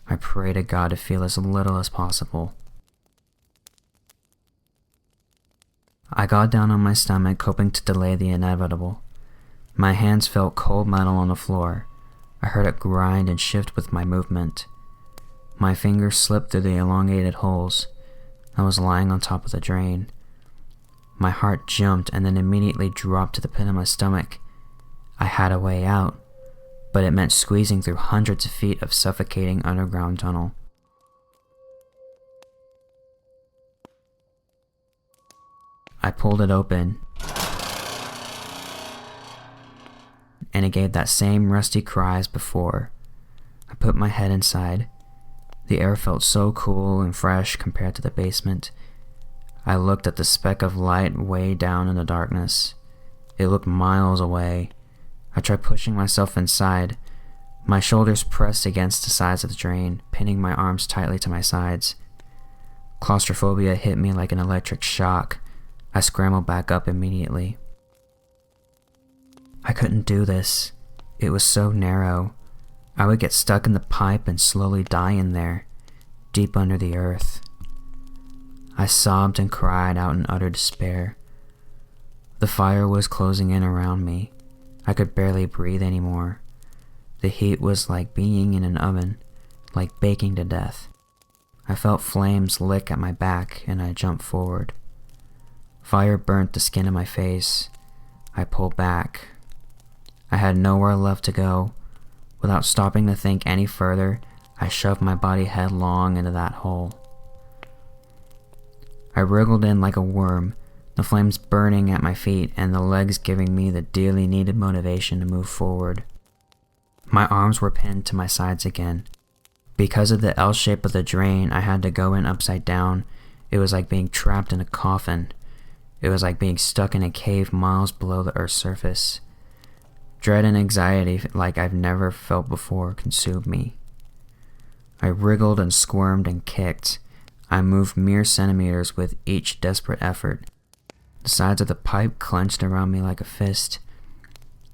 I prayed to God to feel as little as possible. I got down on my stomach, hoping to delay the inevitable. My hands felt cold metal on the floor. I heard it grind and shift with my movement. My fingers slipped through the elongated holes. I was lying on top of the drain. My heart jumped and then immediately dropped to the pit of my stomach. I had a way out, but it meant squeezing through hundreds of feet of suffocating underground tunnel. I pulled it open, and it gave that same rusty cry as before. I put my head inside. The air felt so cool and fresh compared to the basement. I looked at the speck of light way down in the darkness. It looked miles away. I tried pushing myself inside. My shoulders pressed against the sides of the drain, pinning my arms tightly to my sides. Claustrophobia hit me like an electric shock. I scrambled back up immediately. I couldn't do this. It was so narrow. I would get stuck in the pipe and slowly die in there, deep under the earth. I sobbed and cried out in utter despair. The fire was closing in around me. I could barely breathe anymore. The heat was like being in an oven, like baking to death. I felt flames lick at my back and I jumped forward. Fire burnt the skin of my face. I pulled back. I had nowhere left to go. Without stopping to think any further, I shoved my body headlong into that hole. I wriggled in like a worm, the flames burning at my feet and the legs giving me the dearly needed motivation to move forward. My arms were pinned to my sides again. Because of the L shape of the drain, I had to go in upside down. It was like being trapped in a coffin. It was like being stuck in a cave miles below the Earth's surface. Dread and anxiety like I've never felt before consumed me. I wriggled and squirmed and kicked. I moved mere centimeters with each desperate effort. The sides of the pipe clenched around me like a fist.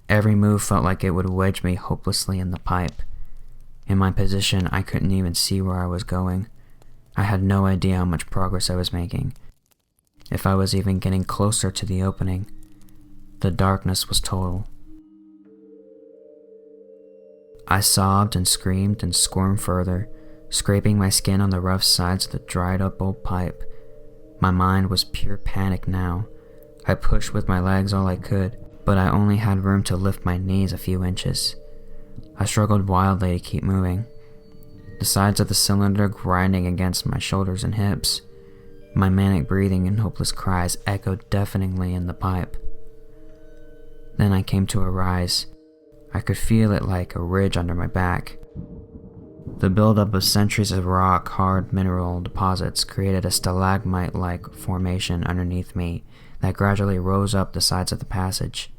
Every move felt like it would wedge me hopelessly in the pipe. In my position, I couldn't even see where I was going. I had no idea how much progress I was making, if I was even getting closer to the opening. The darkness was total. I sobbed and screamed and squirmed further, scraping my skin on the rough sides of the dried up old pipe. My mind was pure panic now. I pushed with my legs all I could, but I only had room to lift my knees a few inches. I struggled wildly to keep moving, the sides of the cylinder grinding against my shoulders and hips. My manic breathing and hopeless cries echoed deafeningly in the pipe. Then I came to a rise. I could feel it like a ridge under my back. The buildup of centuries of rock-hard mineral deposits created a stalagmite-like formation underneath me that gradually rose up the sides of the passage.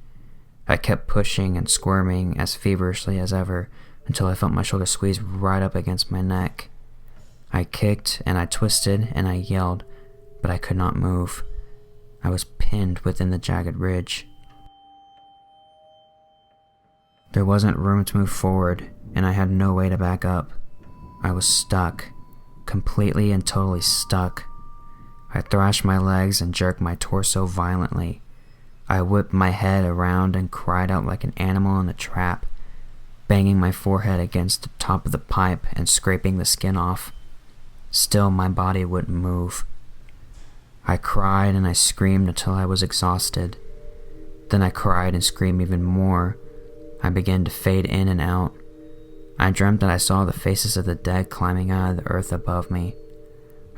I kept pushing and squirming as feverishly as ever until I felt my shoulder squeeze right up against my neck. I kicked and I twisted and I yelled, but I could not move. I was pinned within the jagged ridge. There wasn't room to move forward, and I had no way to back up. I was stuck, completely and totally stuck. I thrashed my legs and jerked my torso violently. I whipped my head around and cried out like an animal in a trap, banging my forehead against the top of the pipe and scraping the skin off. Still, my body wouldn't move. I cried and I screamed until I was exhausted. Then I cried and screamed even more. I began to fade in and out. I dreamt that I saw the faces of the dead climbing out of the earth above me.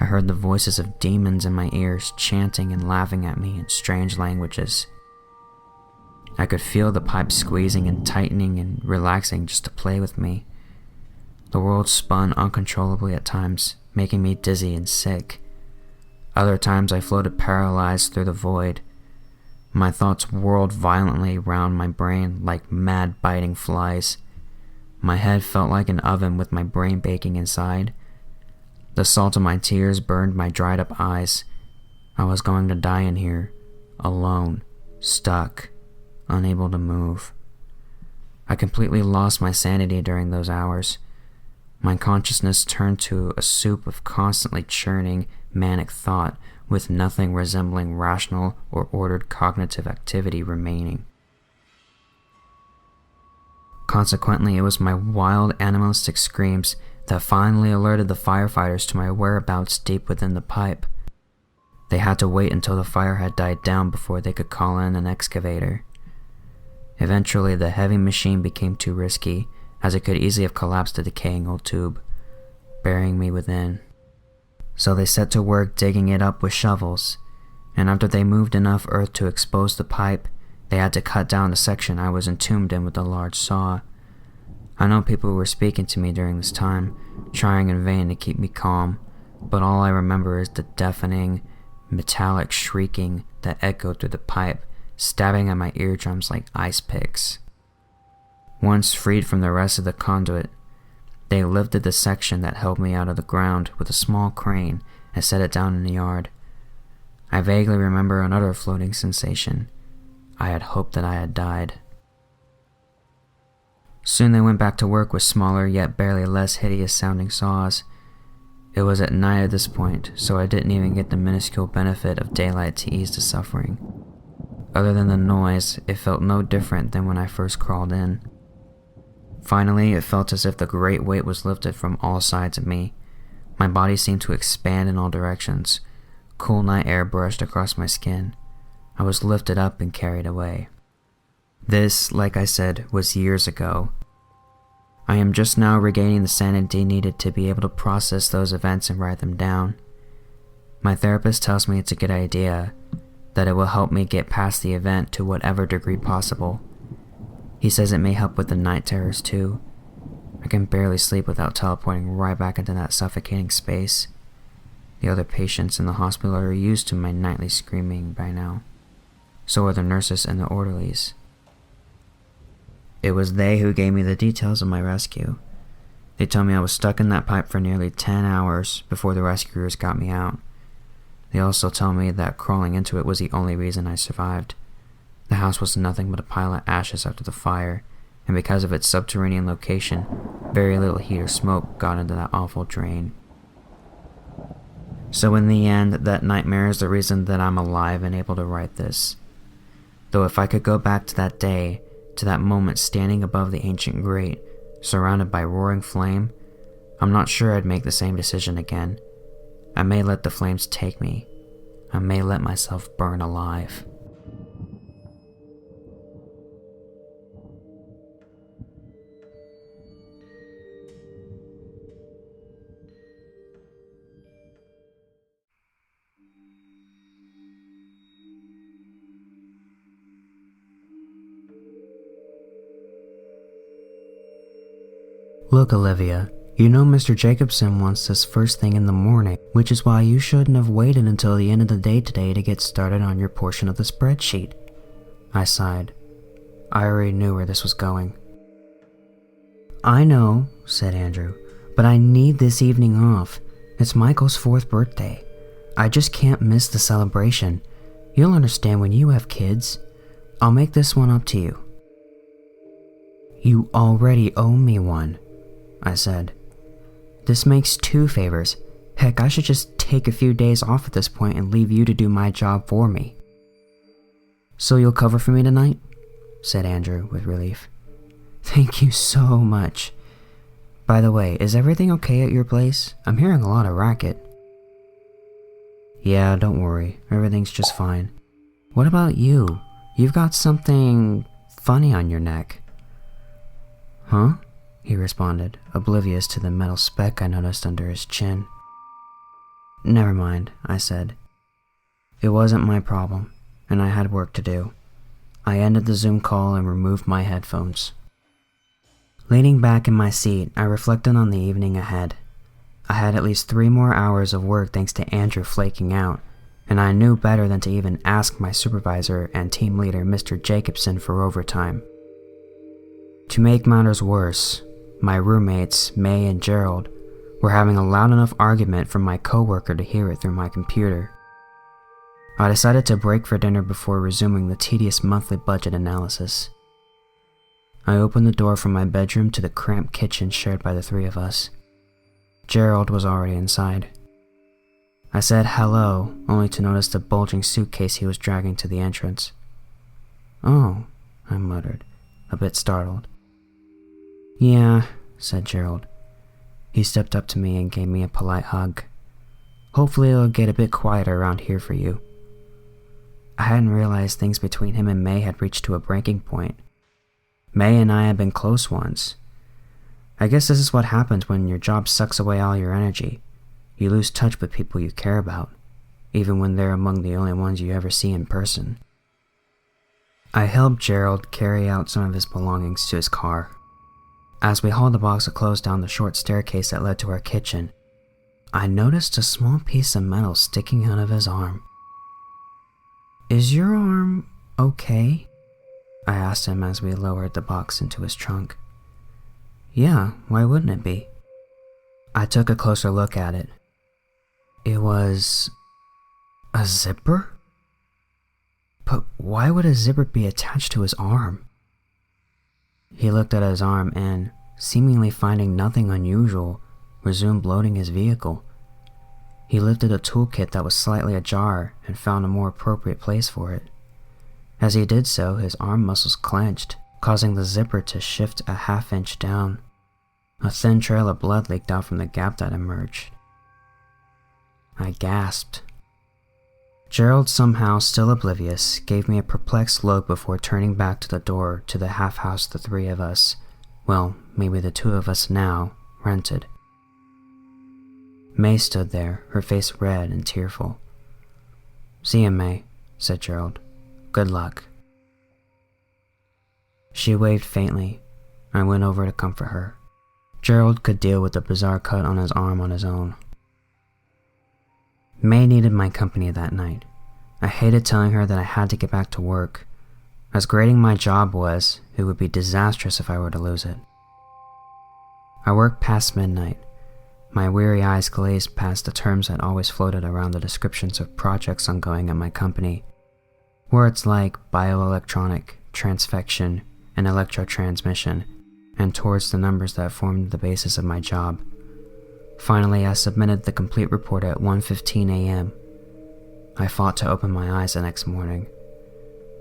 I heard the voices of demons in my ears chanting and laughing at me in strange languages. I could feel the pipe squeezing and tightening and relaxing just to play with me. The world spun uncontrollably at times, making me dizzy and sick. Other times I floated paralyzed through the void. My thoughts whirled violently around my brain like mad biting flies. My head felt like an oven with my brain baking inside. The salt of my tears burned my dried up eyes. I was going to die in here, alone, stuck, unable to move. I completely lost my sanity during those hours. My consciousness turned to a soup of constantly churning, manic thought with nothing resembling rational or ordered cognitive activity remaining. Consequently, it was my wild animalistic screams that finally alerted the firefighters to my whereabouts deep within the pipe. They had to wait until the fire had died down before they could call in an excavator. Eventually, the heavy machine became too risky, as it could easily have collapsed a decaying old tube, burying me within. So they set to work digging it up with shovels, and after they moved enough earth to expose the pipe, they had to cut down the section I was entombed in with a large saw. I know people were speaking to me during this time, trying in vain to keep me calm, but all I remember is the deafening, metallic shrieking that echoed through the pipe, stabbing at my eardrums like ice picks. Once freed from the rest of the conduit, they lifted the section that held me out of the ground with a small crane and set it down in the yard. I vaguely remember another floating sensation. I had hoped that I had died. Soon they went back to work with smaller yet barely less hideous sounding saws. It was at night at this point, so I didn't even get the minuscule benefit of daylight to ease the suffering. Other than the noise, it felt no different than when I first crawled in. Finally, it felt as if the great weight was lifted from all sides of me. My body seemed to expand in all directions. Cool night air brushed across my skin. I was lifted up and carried away. This, like I said, was years ago. I am just now regaining the sanity needed to be able to process those events and write them down. My therapist tells me it's a good idea, that it will help me get past the event to whatever degree possible. He says it may help with the night terrors too. I can barely sleep without teleporting right back into that suffocating space. The other patients in the hospital are used to my nightly screaming by now. So are the nurses and the orderlies. It was they who gave me the details of my rescue. They told me I was stuck in that pipe for nearly 10 hours before the rescuers got me out. They also tell me that crawling into it was the only reason I survived. The house was nothing but a pile of ashes after the fire, and because of its subterranean location, very little heat or smoke got into that awful drain. So in the end, that nightmare is the reason that I'm alive and able to write this. Though if I could go back to that day, to that moment standing above the ancient grate, surrounded by roaring flame, I'm not sure I'd make the same decision again. I may let the flames take me. I may let myself burn alive. Look, Olivia, you know Mr. Jacobson wants this first thing in the morning, which is why you shouldn't have waited until the end of the day today to get started on your portion of the spreadsheet. I sighed. I already knew where this was going. I know, said Andrew, but I need this evening off. It's Michael's 4th birthday. I just can't miss the celebration. You'll understand when you have kids. I'll make this one up to you. You already owe me one, I said. This makes 2 favors. Heck, I should just take a few days off at this point and leave you to do my job for me. So you'll cover for me tonight? Said Andrew with relief. Thank you so much. By the way, is everything okay at your place? I'm hearing a lot of racket. Yeah, don't worry. Everything's just fine. What about you? You've got something funny on your neck. Huh? He responded, oblivious to the metal speck I noticed under his chin. Never mind, I said. It wasn't my problem, and I had work to do. I ended the Zoom call and removed my headphones. Leaning back in my seat, I reflected on the evening ahead. I had at least 3 more hours of work thanks to Andrew flaking out, and I knew better than to even ask my supervisor and team leader Mr. Jacobson for overtime. To make matters worse, my roommates, May and Gerald, were having a loud enough argument for my coworker to hear it through my computer. I decided to break for dinner before resuming the tedious monthly budget analysis. I opened the door from my bedroom to the cramped kitchen shared by the 3 of us. Gerald was already inside. I said hello, only to notice the bulging suitcase he was dragging to the entrance. "Oh," I muttered, a bit startled. "Yeah," said Gerald. He stepped up to me and gave me a polite hug. "Hopefully it'll get a bit quieter around here for you." I hadn't realized things between him and May had reached to a breaking point. May and I had been close once. I guess this is what happens when your job sucks away all your energy. You lose touch with people you care about, even when they're among the only ones you ever see in person. I helped Gerald carry out some of his belongings to his car. As we hauled the box of clothes down the short staircase that led to our kitchen, I noticed a small piece of metal sticking out of his arm. "Is your arm okay?" I asked him as we lowered the box into his trunk. "Yeah, why wouldn't it be?" I took a closer look at it. It was a zipper? But why would a zipper be attached to his arm? He looked at his arm and, seemingly finding nothing unusual, resumed loading his vehicle. He lifted a toolkit that was slightly ajar and found a more appropriate place for it. As he did so, his arm muscles clenched, causing the zipper to shift a half-inch down. A thin trail of blood leaked out from the gap that emerged. I gasped. Gerald, somehow still oblivious, gave me a perplexed look before turning back to the door to the half-house the 3 of us, well, maybe the 2 of us now, rented. May stood there, her face red and tearful. "See you, May," said Gerald. "Good luck." She waved faintly. I went over to comfort her. Gerald could deal with the bizarre cut on his arm on his own. May needed my company that night. I hated telling her that I had to get back to work. As grading my job was, it would be disastrous if I were to lose it. I worked past midnight. My weary eyes glazed past the terms that always floated around the descriptions of projects ongoing at my company. Words like bioelectronic, transfection, and electrotransmission, and towards the numbers that formed the basis of my job. Finally, I submitted the complete report at 1:15 a.m. I fought to open my eyes the next morning.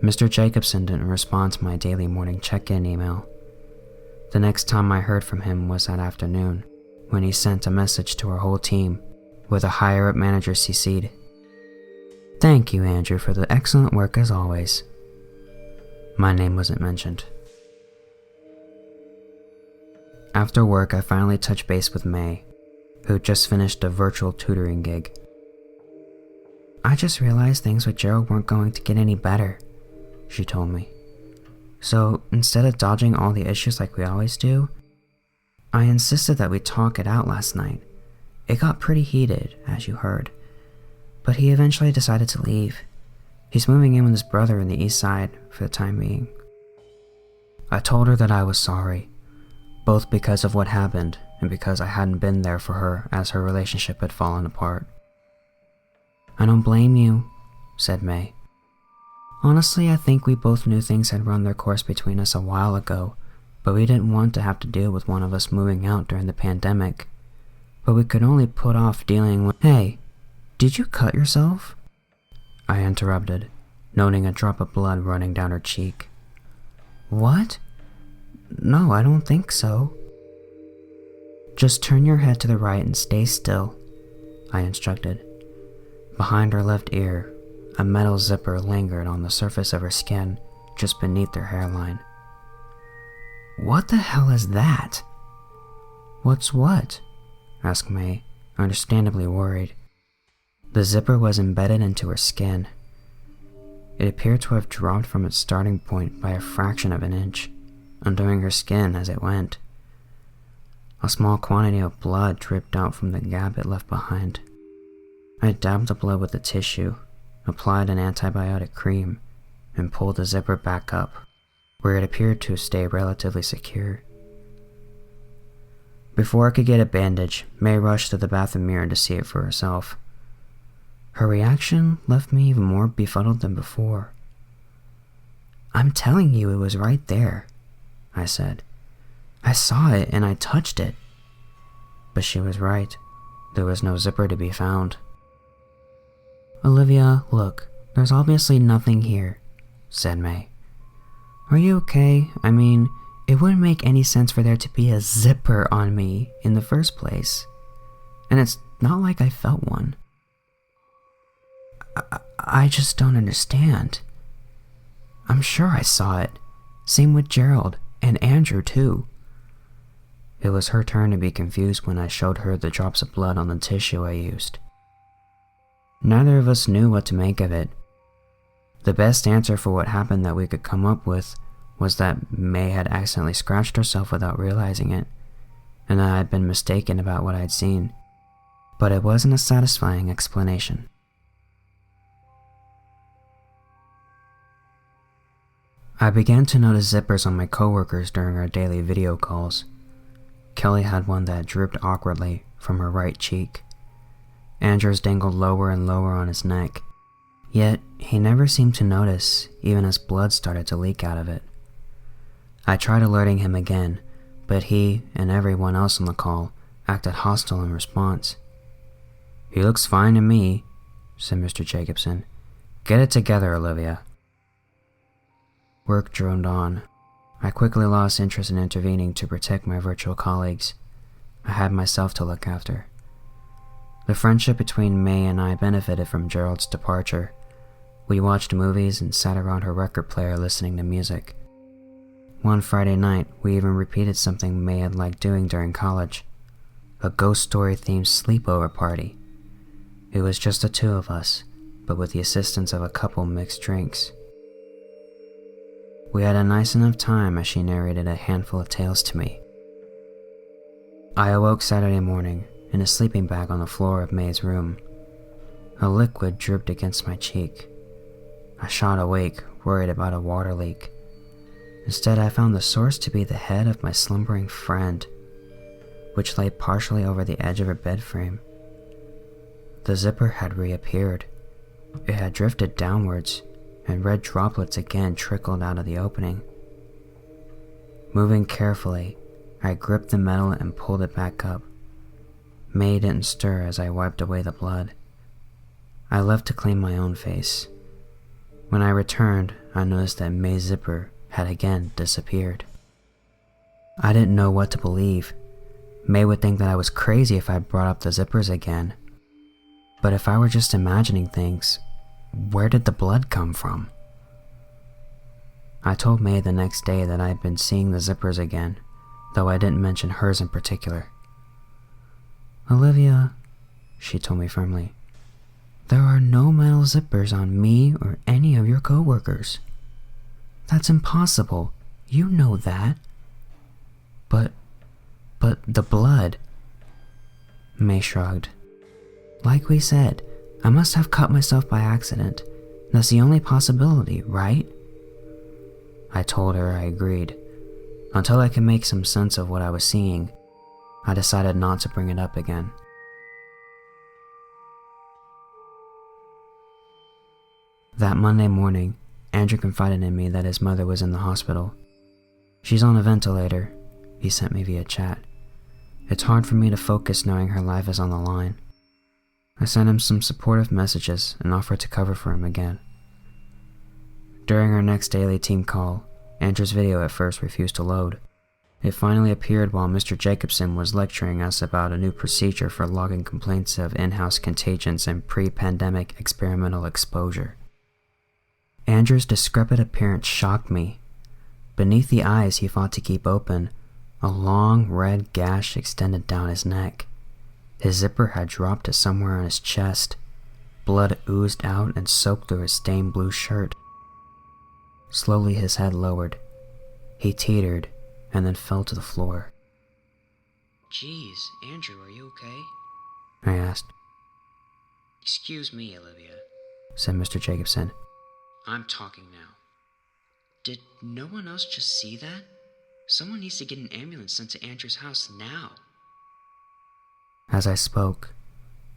Mr. Jacobson didn't respond to my daily morning check-in email. The next time I heard from him was that afternoon, when he sent a message to our whole team, with a higher-up manager CC'd. "Thank you, Andrew, for the excellent work as always." My name wasn't mentioned. After work, I finally touched base with May, who just finished a virtual tutoring gig. "I just realized things with Gerald weren't going to get any better," she told me. "So instead of dodging all the issues like we always do, I insisted that we talk it out last night. It got pretty heated, as you heard, but he eventually decided to leave. He's moving in with his brother in the East Side for the time being." I told her that I was sorry, both because of what happened and because I hadn't been there for her as her relationship had fallen apart. "I don't blame you," said May. "Honestly, I think we both knew things had run their course between us a while ago, but we didn't want to have to deal with one of us moving out during the pandemic. But we could only put off dealing with— Hey, did you cut yourself?" I interrupted, noting a drop of blood running down her cheek. "What? No, I don't think so." "Just turn your head to the right and stay still," I instructed. Behind her left ear, a metal zipper lingered on the surface of her skin, just beneath her hairline. "What the hell is that?" "What's what?" asked May, understandably worried. The zipper was embedded into her skin. It appeared to have dropped from its starting point by a fraction of an inch, undoing her skin as it went. A small quantity of blood dripped out from the gap it left behind. I dabbed the blood with the tissue, applied an antibiotic cream, and pulled the zipper back up, where it appeared to stay relatively secure. Before I could get a bandage, May rushed to the bathroom mirror to see it for herself. Her reaction left me even more befuddled than before. "I'm telling you, it was right there," I said. "I saw it and I touched it." But she was right. There was no zipper to be found. "Olivia, look, there's obviously nothing here," said May. "Are you okay? I mean, it wouldn't make any sense for there to be a zipper on me in the first place. And it's not like I felt one. I just don't understand. I'm sure I saw it. Same with Gerald, and Andrew too." It was her turn to be confused when I showed her the drops of blood on the tissue I used. Neither of us knew what to make of it. The best answer for what happened that we could come up with was that May had accidentally scratched herself without realizing it, and that I had been mistaken about what I'd seen, but it wasn't a satisfying explanation. I began to notice zippers on my coworkers during our daily video calls. Kelly had one that drooped awkwardly from her right cheek. Andrew's dangled lower and lower on his neck, yet he never seemed to notice, even as blood started to leak out of it. I tried alerting him again, but he and everyone else on the call acted hostile in response. "He looks fine to me," said Mr. Jacobson. "Get it together, Olivia." Work droned on. I quickly lost interest in intervening to protect my virtual colleagues. I had myself to look after. The friendship between May and I benefited from Gerald's departure. We watched movies and sat around her record player listening to music. One Friday night, we even repeated something May had liked doing during college, a ghost story-themed sleepover party. It was just the two of us, but with the assistance of a couple mixed drinks. We had a nice enough time as she narrated a handful of tales to me. I awoke Saturday morning in a sleeping bag on the floor of May's room. A liquid dripped against my cheek. I shot awake, worried about a water leak. Instead, I found the source to be the head of my slumbering friend, which lay partially over the edge of her bed frame. The zipper had reappeared. It had drifted downwards, and red droplets again trickled out of the opening. Moving carefully, I gripped the metal and pulled it back up. May didn't stir as I wiped away the blood. I left to clean my own face. When I returned, I noticed that May's zipper had again disappeared. I didn't know what to believe. May would think that I was crazy if I brought up the zippers again. But if I were just imagining things, where did the blood come from? I told May the next day that I had been seeing the zippers again, though I didn't mention hers in particular. "Olivia," she told me firmly, "there are no metal zippers on me or any of your coworkers. That's impossible. You know that." But the blood," May shrugged. "Like we said, I must have cut myself by accident. That's the only possibility, right?" I told her I agreed. Until I could make some sense of what I was seeing, I decided not to bring it up again. That Monday morning, Andrew confided in me that his mother was in the hospital. "She's on a ventilator," he sent me via chat. "It's hard for me to focus knowing her life is on the line." I sent him some supportive messages and offered to cover for him again. During our next daily team call, Andrew's video at first refused to load. It finally appeared while Mr. Jacobson was lecturing us about a new procedure for logging complaints of in-house contagions and pre-pandemic experimental exposure. Andrew's decrepit appearance shocked me. Beneath the eyes he fought to keep open, a long red gash extended down his neck. His zipper had dropped to somewhere on his chest. Blood oozed out and soaked through his stained blue shirt. Slowly his head lowered. He teetered and then fell to the floor. "Jeez, Andrew, are you okay?" I asked. "Excuse me, Olivia," said Mr. Jacobson. "I'm talking now. Did no one else just see that? Someone needs to get an ambulance sent to Andrew's house now." As I spoke,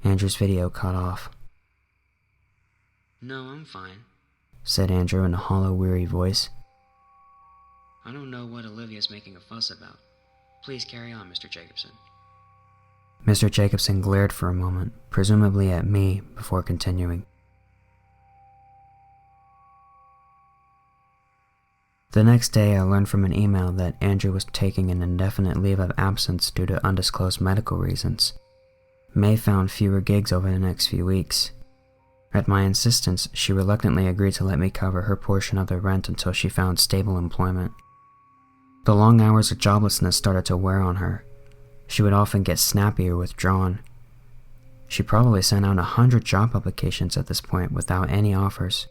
Andrew's video cut off. "No, I'm fine," said Andrew in a hollow, weary voice. "I don't know what Olivia's making a fuss about. Please carry on, Mr. Jacobson." Mr. Jacobson glared for a moment, presumably at me, before continuing. The next day, I learned from an email that Andrew was taking an indefinite leave of absence due to undisclosed medical reasons. May found fewer gigs over the next few weeks. At my insistence, she reluctantly agreed to let me cover her portion of the rent until she found stable employment. The long hours of joblessness started to wear on her. She would often get snappy or withdrawn. She probably sent out 100 job applications at this point without any offers.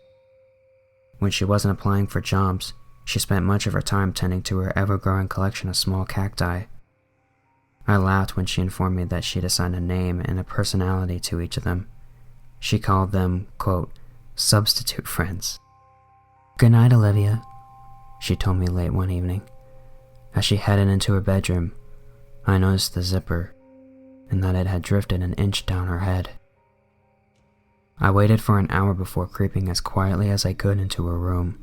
When she wasn't applying for jobs, she spent much of her time tending to her ever-growing collection of small cacti. I laughed when she informed me that she'd assigned a name and a personality to each of them. She called them, quote, substitute friends. "Good night, Olivia," she told me late one evening. As she headed into her bedroom, I noticed the zipper, and that it had drifted an inch down her head. I waited for an hour before creeping as quietly as I could into her room.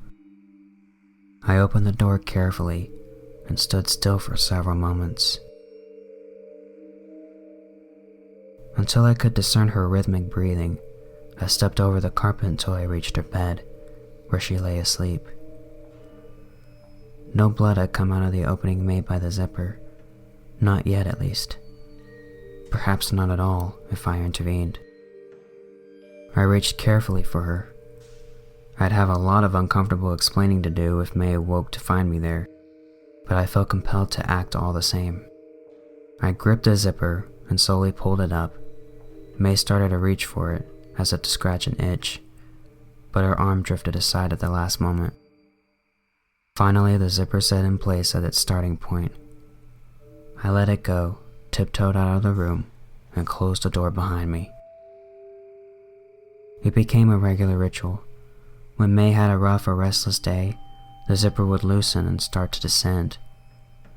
I opened the door carefully and stood still for several moments, until I could discern her rhythmic breathing. I stepped over the carpet until I reached her bed, where she lay asleep. No blood had come out of the opening made by the zipper. Not yet, at least. Perhaps not at all, if I intervened. I reached carefully for her. I'd have a lot of uncomfortable explaining to do if May awoke to find me there, but I felt compelled to act all the same. I gripped the zipper and slowly pulled it up. May started to reach for it, as if to scratch an itch, but her arm drifted aside at the last moment. Finally, the zipper set in place at its starting point. I let it go, tiptoed out of the room, and closed the door behind me. It became a regular ritual. When May had a rough or restless day, the zipper would loosen and start to descend,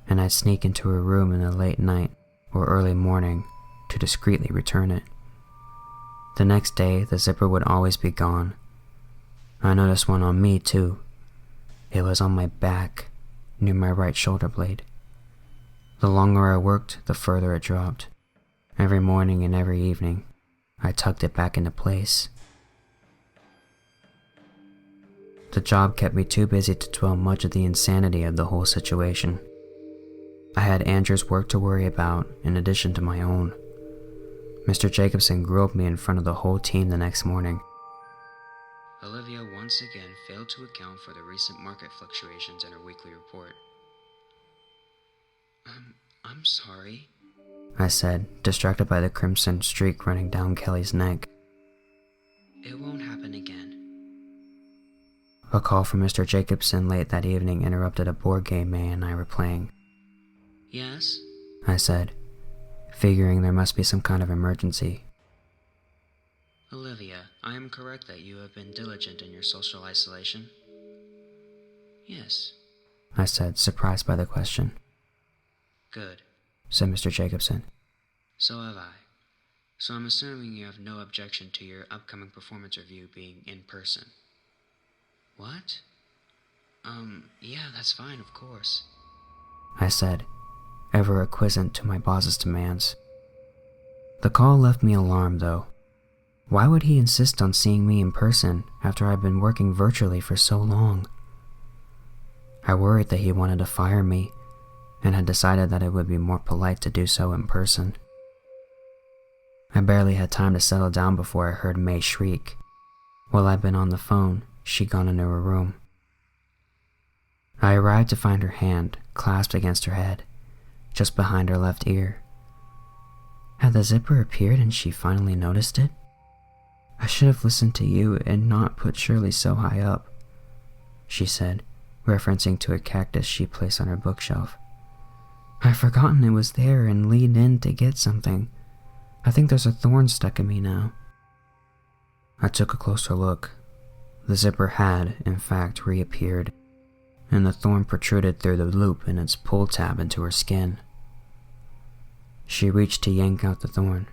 and I'd sneak into her room in the late night or early morning to discreetly return it. The next day, the zipper would always be gone. I noticed one on me, too. It was on my back, near my right shoulder blade. The longer I worked, the further it dropped. Every morning and every evening, I tucked it back into place. The job kept me too busy to dwell much of the insanity of the whole situation. I had Andrew's work to worry about in addition to my own. Mr. Jacobson grilled me in front of the whole team the next morning. "Olivia once again failed to account for the recent market fluctuations in her weekly report." I'm sorry," I said, distracted by the crimson streak running down Kelly's neck. "It won't happen again." A call from Mr. Jacobson late that evening interrupted a board game May and I were playing. "Yes?" I said, figuring there must be some kind of emergency. "Olivia, I am correct that you have been diligent in your social isolation?" "Yes." I said, surprised by the question. "Good," said Mr. Jacobson. "So have I. So I'm assuming you have no objection to your upcoming performance review being in person." "What? Yeah, that's fine, of course," I said, ever acquiescent to my boss's demands. The call left me alarmed, though. Why would he insist on seeing me in person after I'd been working virtually for so long? I worried that he wanted to fire me, and had decided that it would be more polite to do so in person. I barely had time to settle down before I heard May shriek. While I'd been on the phone, she'd gone into her room. I arrived to find her hand clasped against her head, just behind her left ear. Had the zipper appeared and she finally noticed it? I should have listened to you and not put Shirley so high up, she said, referencing to a cactus she placed on her bookshelf. I've forgotten it was there and leaned in to get something. I think there's a thorn stuck in me now. I took a closer look. The zipper had, in fact, reappeared, and the thorn protruded through the loop in its pull tab into her skin. She reached to yank out the thorn.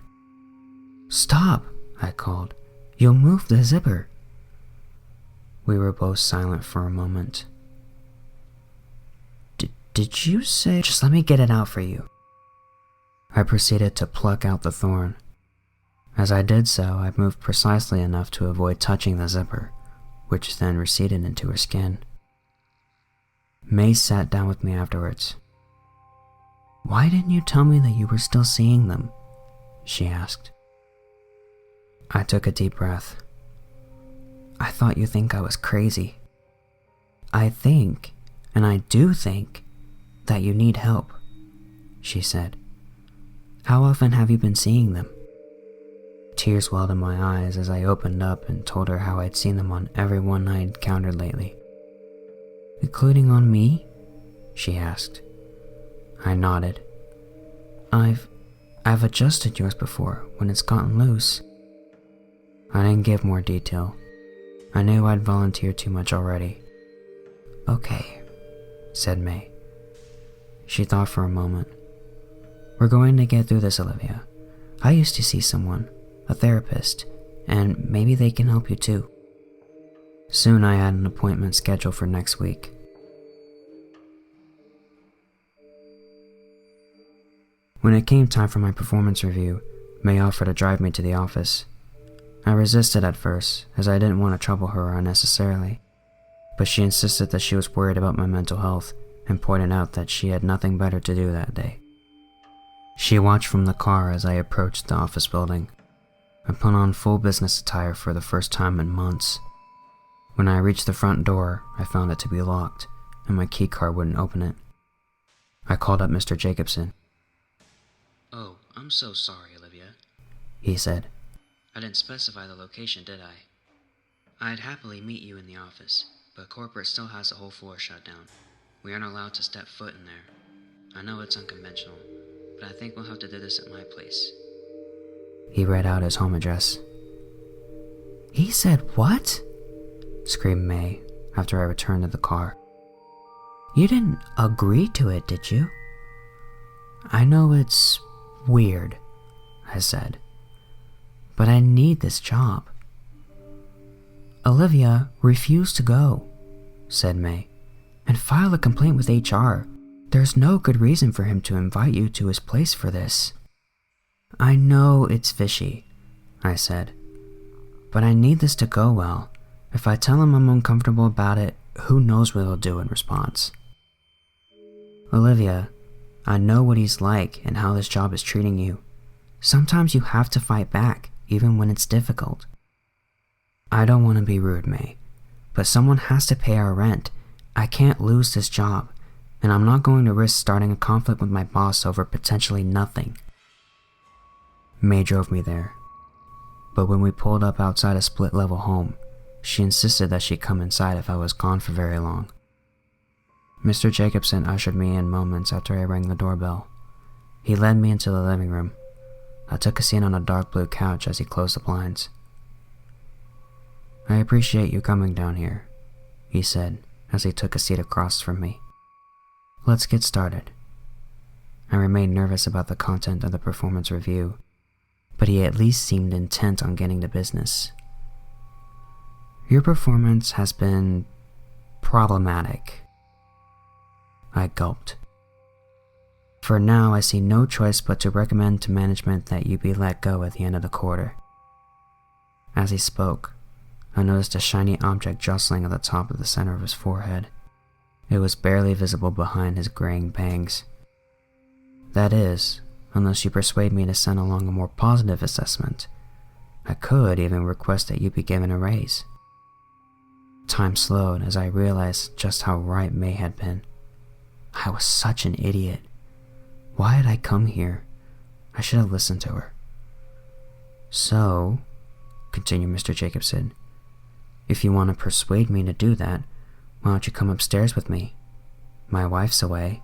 Stop, I called. You'll move the zipper. We were both silent for a moment. Did you say? Just let me get it out for you. I proceeded to pluck out the thorn. As I did so, I moved precisely enough to avoid touching the zipper, which then receded into her skin. May sat down with me afterwards. Why didn't you tell me that you were still seeing them? She asked. I took a deep breath. I thought you'd think I was crazy. I think, and I do think, that you need help, she said. How often have you been seeing them? Tears welled in my eyes as I opened up and told her how I'd seen them on everyone I had encountered lately. Including on me? She asked. I nodded. I've adjusted yours before when it's gotten loose. I didn't give more detail. I knew I'd volunteered too much already. Okay, said May. She thought for a moment. We're going to get through this, Olivia. I used to see someone, a therapist, and maybe they can help you too. Soon I had an appointment scheduled for next week. When it came time for my performance review, May offered to drive me to the office. I resisted at first, as I didn't want to trouble her unnecessarily, but she insisted that she was worried about my mental health and pointed out that she had nothing better to do that day. She watched from the car as I approached the office building. I put on full business attire for the first time in months. When I reached the front door, I found it to be locked, and my keycard wouldn't open it. I called up Mr. Jacobson. Oh, I'm so sorry, Olivia, he said. I didn't specify the location, did I? I'd happily meet you in the office, but corporate still has the whole floor shut down. We aren't allowed to step foot in there. I know it's unconventional, but I think we'll have to do this at my place. He read out his home address. He said what? Screamed May after I returned to the car. You didn't agree to it, did you? I know it's weird, I said, but I need this job. Olivia refused to go, said May, and file a complaint with HR. There's no good reason for him to invite you to his place for this. I know it's fishy, I said, but I need this to go well. If I tell him I'm uncomfortable about it, who knows what he'll do in response. Olivia, I know what he's like and how this job is treating you. Sometimes you have to fight back, even when it's difficult. I don't want to be rude, May, but someone has to pay our rent. I can't lose this job, and I'm not going to risk starting a conflict with my boss over potentially nothing. May drove me there, but when we pulled up outside a split-level home, she insisted that she come inside if I was gone for very long. Mr. Jacobson ushered me in moments after I rang the doorbell. He led me into the living room. I took a seat on a dark blue couch as he closed the blinds. I appreciate you coming down here, he said as he took a seat across from me. Let's get started. I remained nervous about the content of the performance review, but he at least seemed intent on getting to business. Your performance has been problematic. I gulped. For now, I see no choice but to recommend to management that you be let go at the end of the quarter. As he spoke, I noticed a shiny object jostling at the top of the center of his forehead. It was barely visible behind his graying bangs. That is, unless you persuade me to send along a more positive assessment. I could even request that you be given a raise. Time slowed as I realized just how right May had been. I was such an idiot. Why had I come here? I should have listened to her. So, continued Mr. Jacobson. "If you want to persuade me to do that, why don't you come upstairs with me? My wife's away.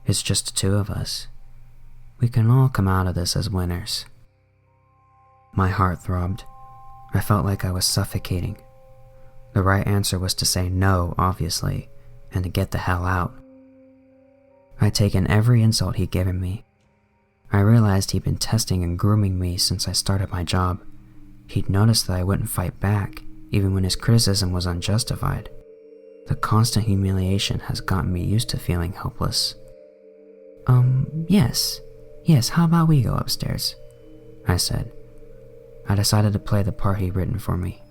It's just the two of us. We can all come out of this as winners." My heart throbbed. I felt like I was suffocating. The right answer was to say no, obviously, and to get the hell out. I'd taken every insult he'd given me. I realized he'd been testing and grooming me since I started my job. He'd noticed that I wouldn't fight back, even when his criticism was unjustified. The constant humiliation has gotten me used to feeling helpless. Yes, how about we go upstairs?" I said. I decided to play the part he'd written for me.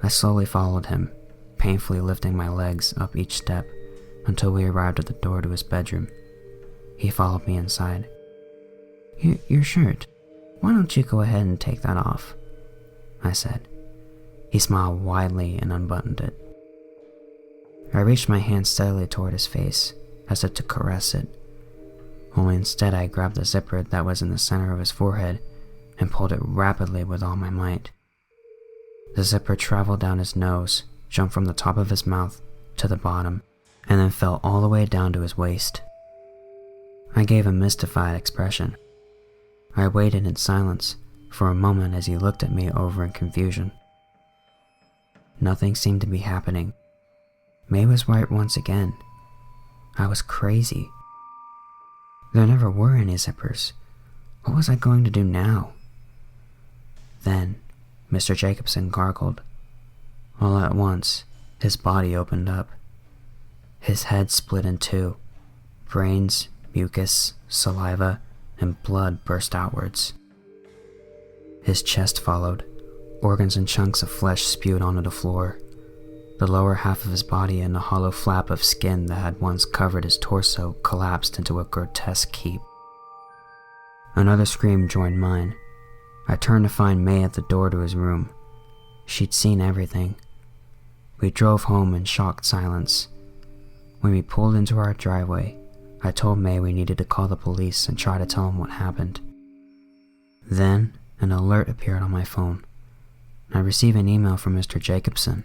I slowly followed him, painfully lifting my legs up each step until we arrived at the door to his bedroom. He followed me inside. Your shirt. Why don't you go ahead and take that off?" I said. He smiled widely and unbuttoned it. I reached my hand steadily toward his face, as if to caress it, only instead I grabbed the zipper that was in the center of his forehead and pulled it rapidly with all my might. The zipper traveled down his nose, jumped from the top of his mouth to the bottom, and then fell all the way down to his waist. I gave a mystified expression. I waited in silence for a moment as he looked at me over in confusion. Nothing seemed to be happening. May was right once again. I was crazy. There never were any zippers. What was I going to do now? Then, Mr. Jacobson gargled. All at once, his body opened up. His head split in two. Brains, mucus, saliva, and blood burst outwards. His chest followed. Organs and chunks of flesh spewed onto the floor. The lower half of his body and the hollow flap of skin that had once covered his torso collapsed into a grotesque heap. Another scream joined mine. I turned to find May at the door to his room. She'd seen everything. We drove home in shocked silence. When we pulled into our driveway, I told May we needed to call the police and try to tell them what happened. Then, an alert appeared on my phone. I received an email from Mr. Jacobson.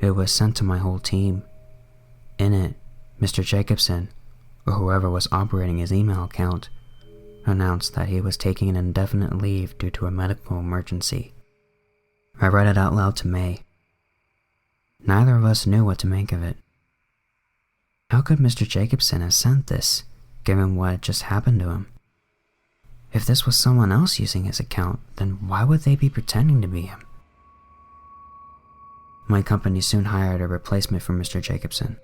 It was sent to my whole team. In it, Mr. Jacobson, or whoever was operating his email account, announced that he was taking an indefinite leave due to a medical emergency. I read it out loud to May. Neither of us knew what to make of it. How could Mr. Jacobson have sent this, given what had just happened to him? If this was someone else using his account, then why would they be pretending to be him? My company soon hired a replacement for Mr. Jacobson.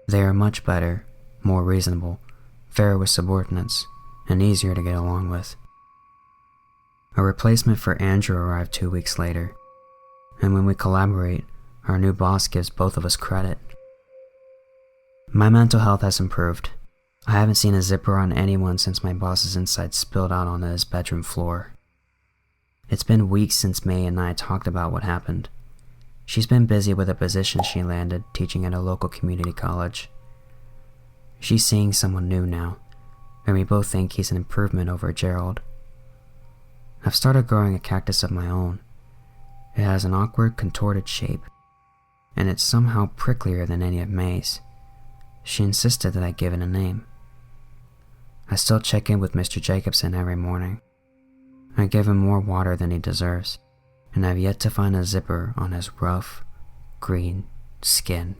They are much better, more reasonable, fairer with subordinates, and easier to get along with. A replacement for Andrew arrived 2 weeks later, and when we collaborate, our new boss gives both of us credit. My mental health has improved. I haven't seen a zipper on anyone since my boss's inside spilled out onto his bedroom floor. It's been weeks since May and I talked about what happened. She's been busy with a position she landed teaching at a local community college. She's seeing someone new now, and we both think he's an improvement over Gerald. I've started growing a cactus of my own. It has an awkward, contorted shape, and it's somehow pricklier than any of May's. She insisted that I give it a name. I still check in with Mr. Jacobson every morning. I give him more water than he deserves, and I've yet to find a zipper on his rough, green skin.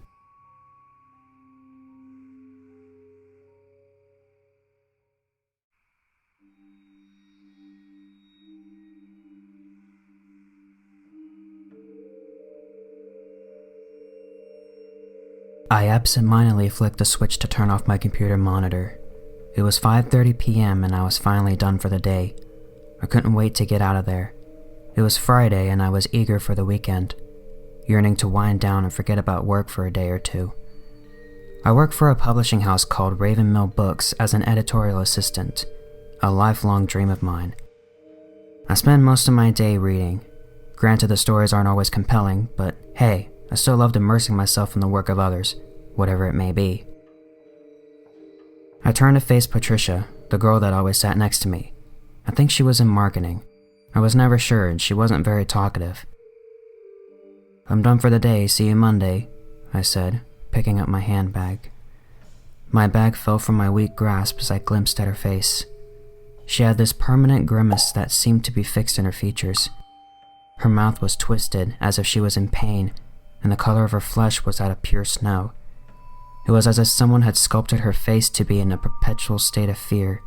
I absentmindedly flicked the switch to turn off my computer monitor. It was 5:30 p.m. and I was finally done for the day. I couldn't wait to get out of there. It was Friday and I was eager for the weekend, yearning to wind down and forget about work for a day or two. I work for a publishing house called Raven Mill Books as an editorial assistant, a lifelong dream of mine. I spend most of my day reading. Granted, the stories aren't always compelling, but hey, I still loved immersing myself in the work of others, whatever it may be. I turned to face Patricia, the girl that always sat next to me. I think she was in marketing. I was never sure, and she wasn't very talkative. "I'm done for the day, see you Monday," I said, picking up my handbag. My bag fell from my weak grasp as I glimpsed at her face. She had this permanent grimace that seemed to be fixed in her features. Her mouth was twisted as if she was in pain, and the color of her flesh was that of pure snow. It was as if someone had sculpted her face to be in a perpetual state of fear,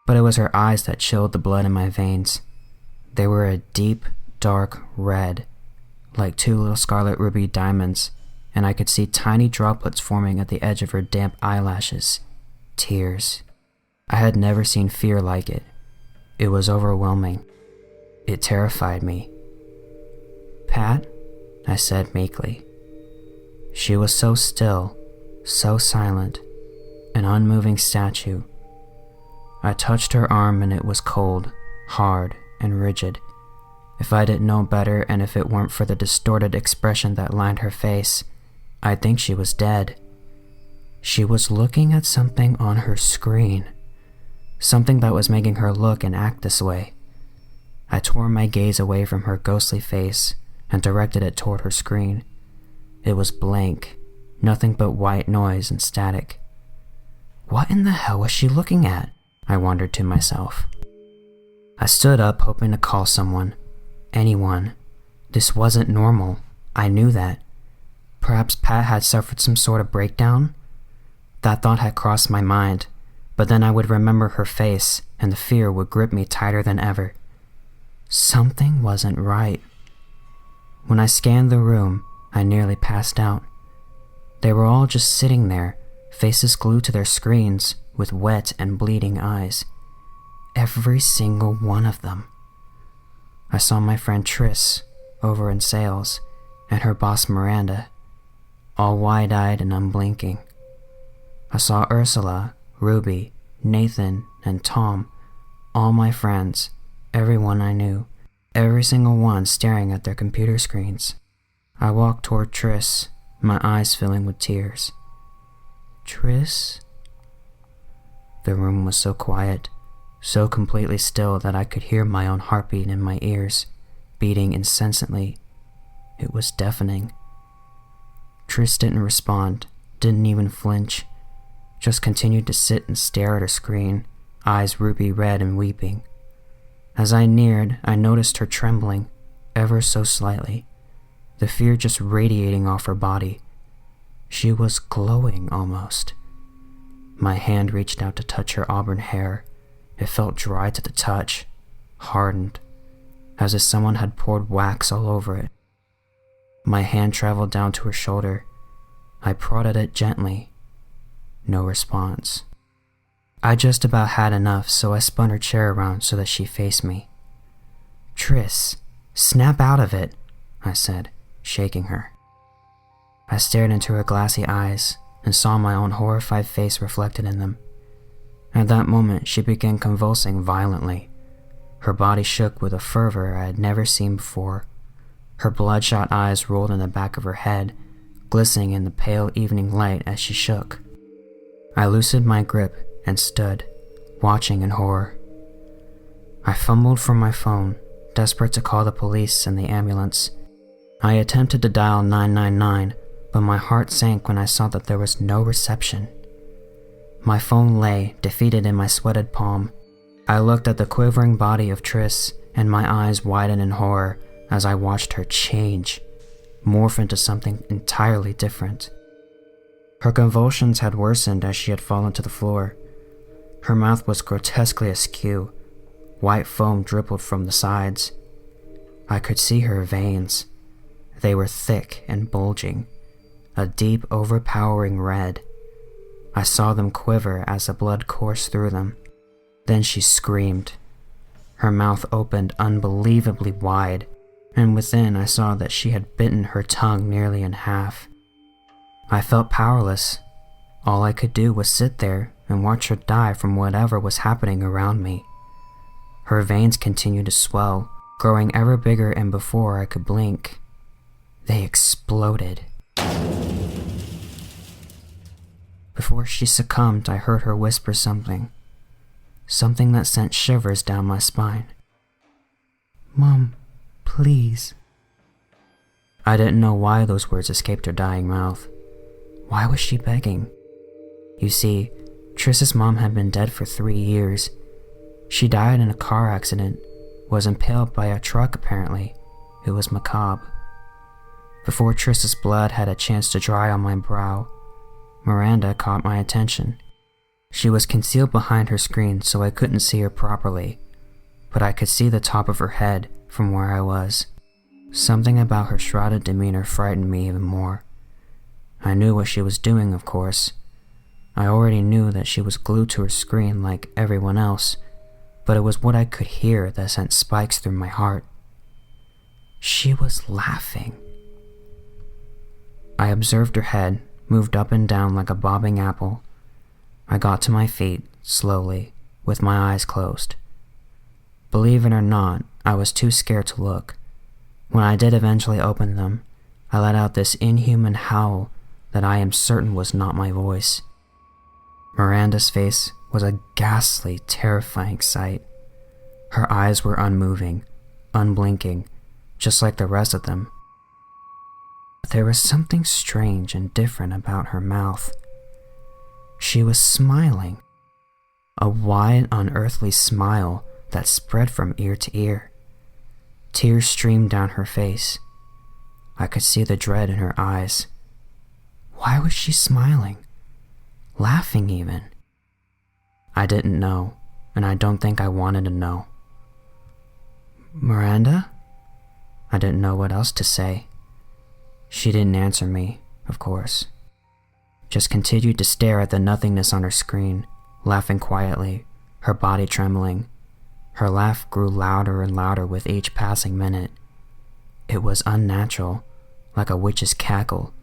but it was her eyes that chilled the blood in my veins. They were a deep, dark red, like two little scarlet ruby diamonds, and I could see tiny droplets forming at the edge of her damp eyelashes. Tears. I had never seen fear like it. It was overwhelming. It terrified me. "Pat?" I said meekly. She was so still, so silent, an unmoving statue. I touched her arm and it was cold, hard, and rigid. If I didn't know better, and if it weren't for the distorted expression that lined her face, I'd think she was dead. She was looking at something on her screen, something that was making her look and act this way. I tore my gaze away from her ghostly face and directed it toward her screen. It was blank, nothing but white noise and static. What in the hell was she looking at? I wondered to myself. I stood up, hoping to call someone. Anyone. This wasn't normal. I knew that. Perhaps Pat had suffered some sort of breakdown? That thought had crossed my mind, but then I would remember her face, and the fear would grip me tighter than ever. Something wasn't right. When I scanned the room, I nearly passed out. They were all just sitting there, faces glued to their screens, with wet and bleeding eyes. Every single one of them. I saw my friend Triss, over in sales, and her boss Miranda, all wide-eyed and unblinking. I saw Ursula, Ruby, Nathan, and Tom, all my friends, everyone I knew, every single one staring at their computer screens. I walked toward Triss, my eyes filling with tears. "Triss?" The room was so quiet, so completely still that I could hear my own heartbeat in my ears, beating incessantly. It was deafening. Triss didn't respond, didn't even flinch, just continued to sit and stare at her screen, eyes ruby red and weeping. As I neared, I noticed her trembling, ever so slightly, the fear just radiating off her body. She was glowing almost. My hand reached out to touch her auburn hair. It felt dry to the touch, hardened, as if someone had poured wax all over it. My hand traveled down to her shoulder. I prodded it gently. No response. I just about had enough, so I spun her chair around so that she faced me. "Triss, snap out of it," I said, shaking her. I stared into her glassy eyes and saw my own horrified face reflected in them. At that moment, she began convulsing violently. Her body shook with a fervor I had never seen before. Her bloodshot eyes rolled in the back of her head, glistening in the pale evening light as she shook. I loosened my grip and stood, watching in horror. I fumbled for my phone, desperate to call the police and the ambulance. I attempted to dial 999, but my heart sank when I saw that there was no reception. My phone lay, defeated in my sweated palm. I looked at the quivering body of Triss, and my eyes widened in horror as I watched her change, morph into something entirely different. Her convulsions had worsened as she had fallen to the floor. Her mouth was grotesquely askew. White foam dribbled from the sides. I could see her veins. They were thick and bulging, a deep, overpowering red. I saw them quiver as the blood coursed through them. Then she screamed. Her mouth opened unbelievably wide, and within I saw that she had bitten her tongue nearly in half. I felt powerless. All I could do was sit there and watch her die from whatever was happening around me. Her veins continued to swell, growing ever bigger, and before I could blink, they exploded. Before she succumbed, I heard her whisper something that sent shivers down my spine. Mom, please. I didn't know why those words escaped her dying mouth. Why was she begging? You see, Triss's mom had been dead for 3 years. She died in a car accident, was impaled by a truck apparently. It was macabre. Before Triss's blood had a chance to dry on my brow, Miranda caught my attention. She was concealed behind her screen so I couldn't see her properly, but I could see the top of her head from where I was. Something about her shrouded demeanor frightened me even more. I knew what she was doing, of course. I already knew that she was glued to her screen like everyone else, but it was what I could hear that sent spikes through my heart. She was laughing. I observed her head, moved up and down like a bobbing apple. I got to my feet, slowly, with my eyes closed. Believe it or not, I was too scared to look. When I did eventually open them, I let out this inhuman howl that I am certain was not my voice. Miranda's face was a ghastly, terrifying sight. Her eyes were unmoving, unblinking, just like the rest of them. But there was something strange and different about her mouth. She was smiling, a wide, unearthly smile that spread from ear to ear. Tears streamed down her face. I could see the dread in her eyes. Why was she smiling? Laughing even? I didn't know, and I don't think I wanted to know. Miranda? I didn't know what else to say. She didn't answer me, of course. Just continued to stare at the nothingness on her screen, laughing quietly, her body trembling. Her laugh grew louder and louder with each passing minute. It was unnatural, like a witch's cackle.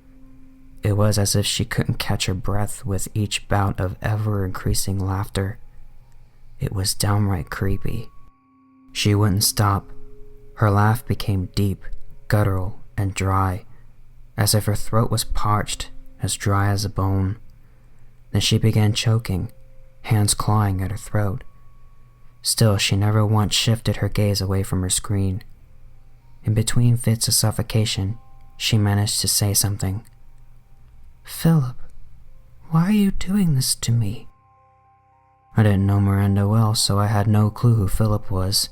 It was as if she couldn't catch her breath with each bout of ever-increasing laughter. It was downright creepy. She wouldn't stop. Her laugh became deep, guttural, and dry, as if her throat was parched, as dry as a bone. Then she began choking, hands clawing at her throat. Still, she never once shifted her gaze away from her screen. In between fits of suffocation, she managed to say something. "Philip, why are you doing this to me?" I didn't know Miranda well, so I had no clue who Philip was.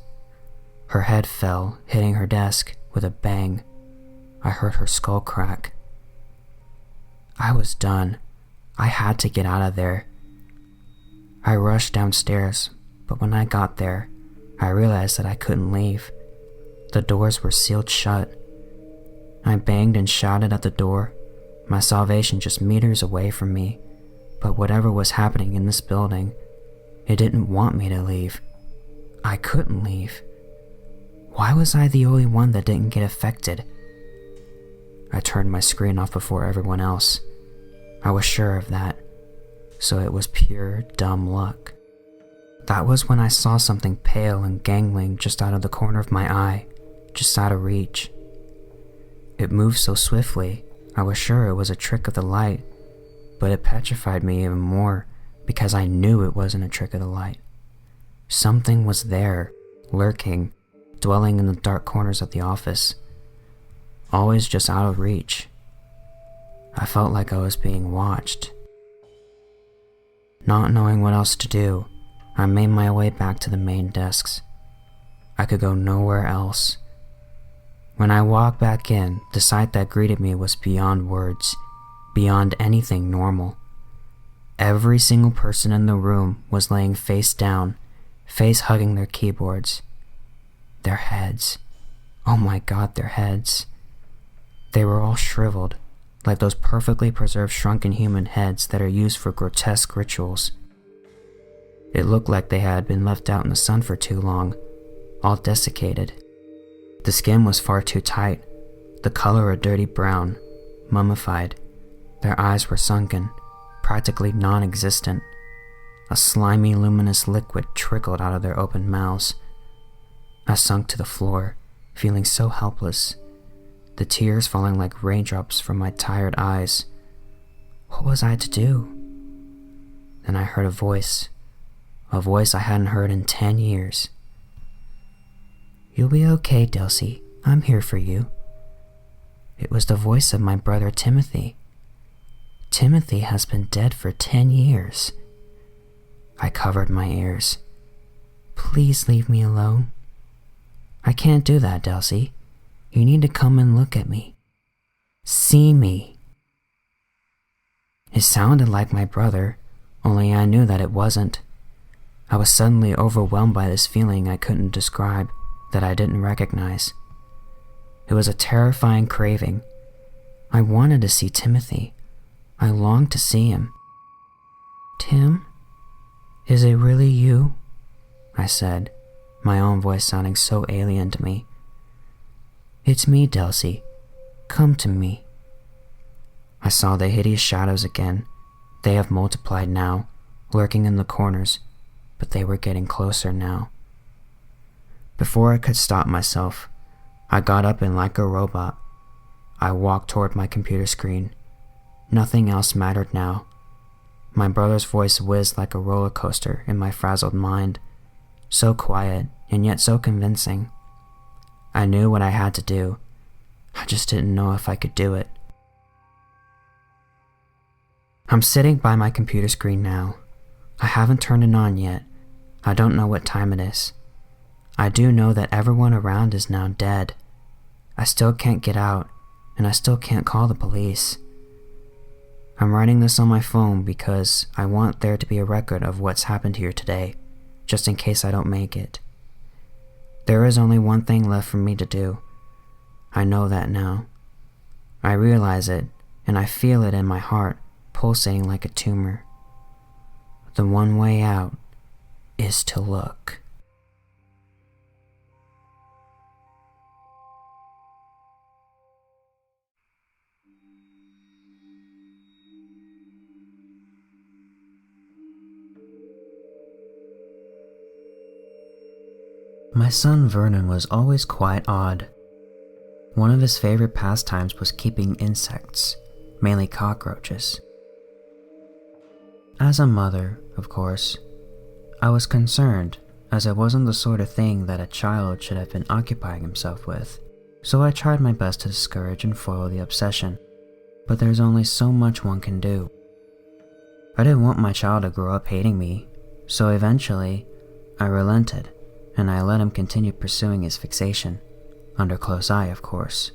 Her head fell, hitting her desk with a bang. I heard her skull crack. I was done. I had to get out of there. I rushed downstairs, but when I got there, I realized that I couldn't leave. The doors were sealed shut. I banged and shouted at the door, my salvation just meters away from me, but whatever was happening in this building, it didn't want me to leave. I couldn't leave. Why was I the only one that didn't get affected? I turned my screen off before everyone else. I was sure of that, so it was pure dumb luck. That was when I saw something pale and gangling just out of the corner of my eye, just out of reach. It moved so swiftly, I was sure it was a trick of the light, but it petrified me even more because I knew it wasn't a trick of the light. Something was there, lurking, dwelling in the dark corners of the office, always just out of reach. I felt like I was being watched. Not knowing what else to do, I made my way back to the main desks. I could go nowhere else. When I walked back in, the sight that greeted me was beyond words, beyond anything normal. Every single person in the room was laying face down, face hugging their keyboards. Their heads. Oh my God, their heads. They were all shriveled, like those perfectly preserved shrunken human heads that are used for grotesque rituals. It looked like they had been left out in the sun for too long, all desiccated. The skin was far too tight, the color a dirty brown, mummified. Their eyes were sunken, practically non-existent. A slimy, luminous liquid trickled out of their open mouths. I sunk to the floor, feeling so helpless, the tears falling like raindrops from my tired eyes. What was I to do? Then I heard a voice I hadn't heard in 10 years. You'll be okay, Delcy. I'm here for you. It was the voice of my brother Timothy. Timothy has been dead for 10 years. I covered my ears. Please leave me alone. I can't do that, Delcy. You need to come and look at me. See me. It sounded like my brother, only I knew that it wasn't. I was suddenly overwhelmed by this feeling I couldn't describe, that I didn't recognize. It was a terrifying craving. I wanted to see Timothy. I longed to see him. Tim? Is it really you? I said, my own voice sounding so alien to me. It's me, Delcy. Come to me. I saw the hideous shadows again. They have multiplied now, lurking in the corners, but they were getting closer now. Before I could stop myself, I got up and like a robot, I walked toward my computer screen. Nothing else mattered now. My brother's voice whizzed like a roller coaster in my frazzled mind, so quiet and yet so convincing. I knew what I had to do. I just didn't know if I could do it. I'm sitting by my computer screen now. I haven't turned it on yet. I don't know what time it is. I do know that everyone around is now dead. I still can't get out, and I still can't call the police. I'm writing this on my phone because I want there to be a record of what's happened here today, just in case I don't make it. There is only one thing left for me to do. I know that now. I realize it, and I feel it in my heart, pulsating like a tumor. The one way out is to look. My son Vernon was always quite odd. One of his favorite pastimes was keeping insects, mainly cockroaches. As a mother, of course, I was concerned, as it wasn't the sort of thing that a child should have been occupying himself with, so I tried my best to discourage and foil the obsession, but there's only so much one can do. I didn't want my child to grow up hating me, so eventually, I relented, and I let him continue pursuing his fixation, under close eye, of course.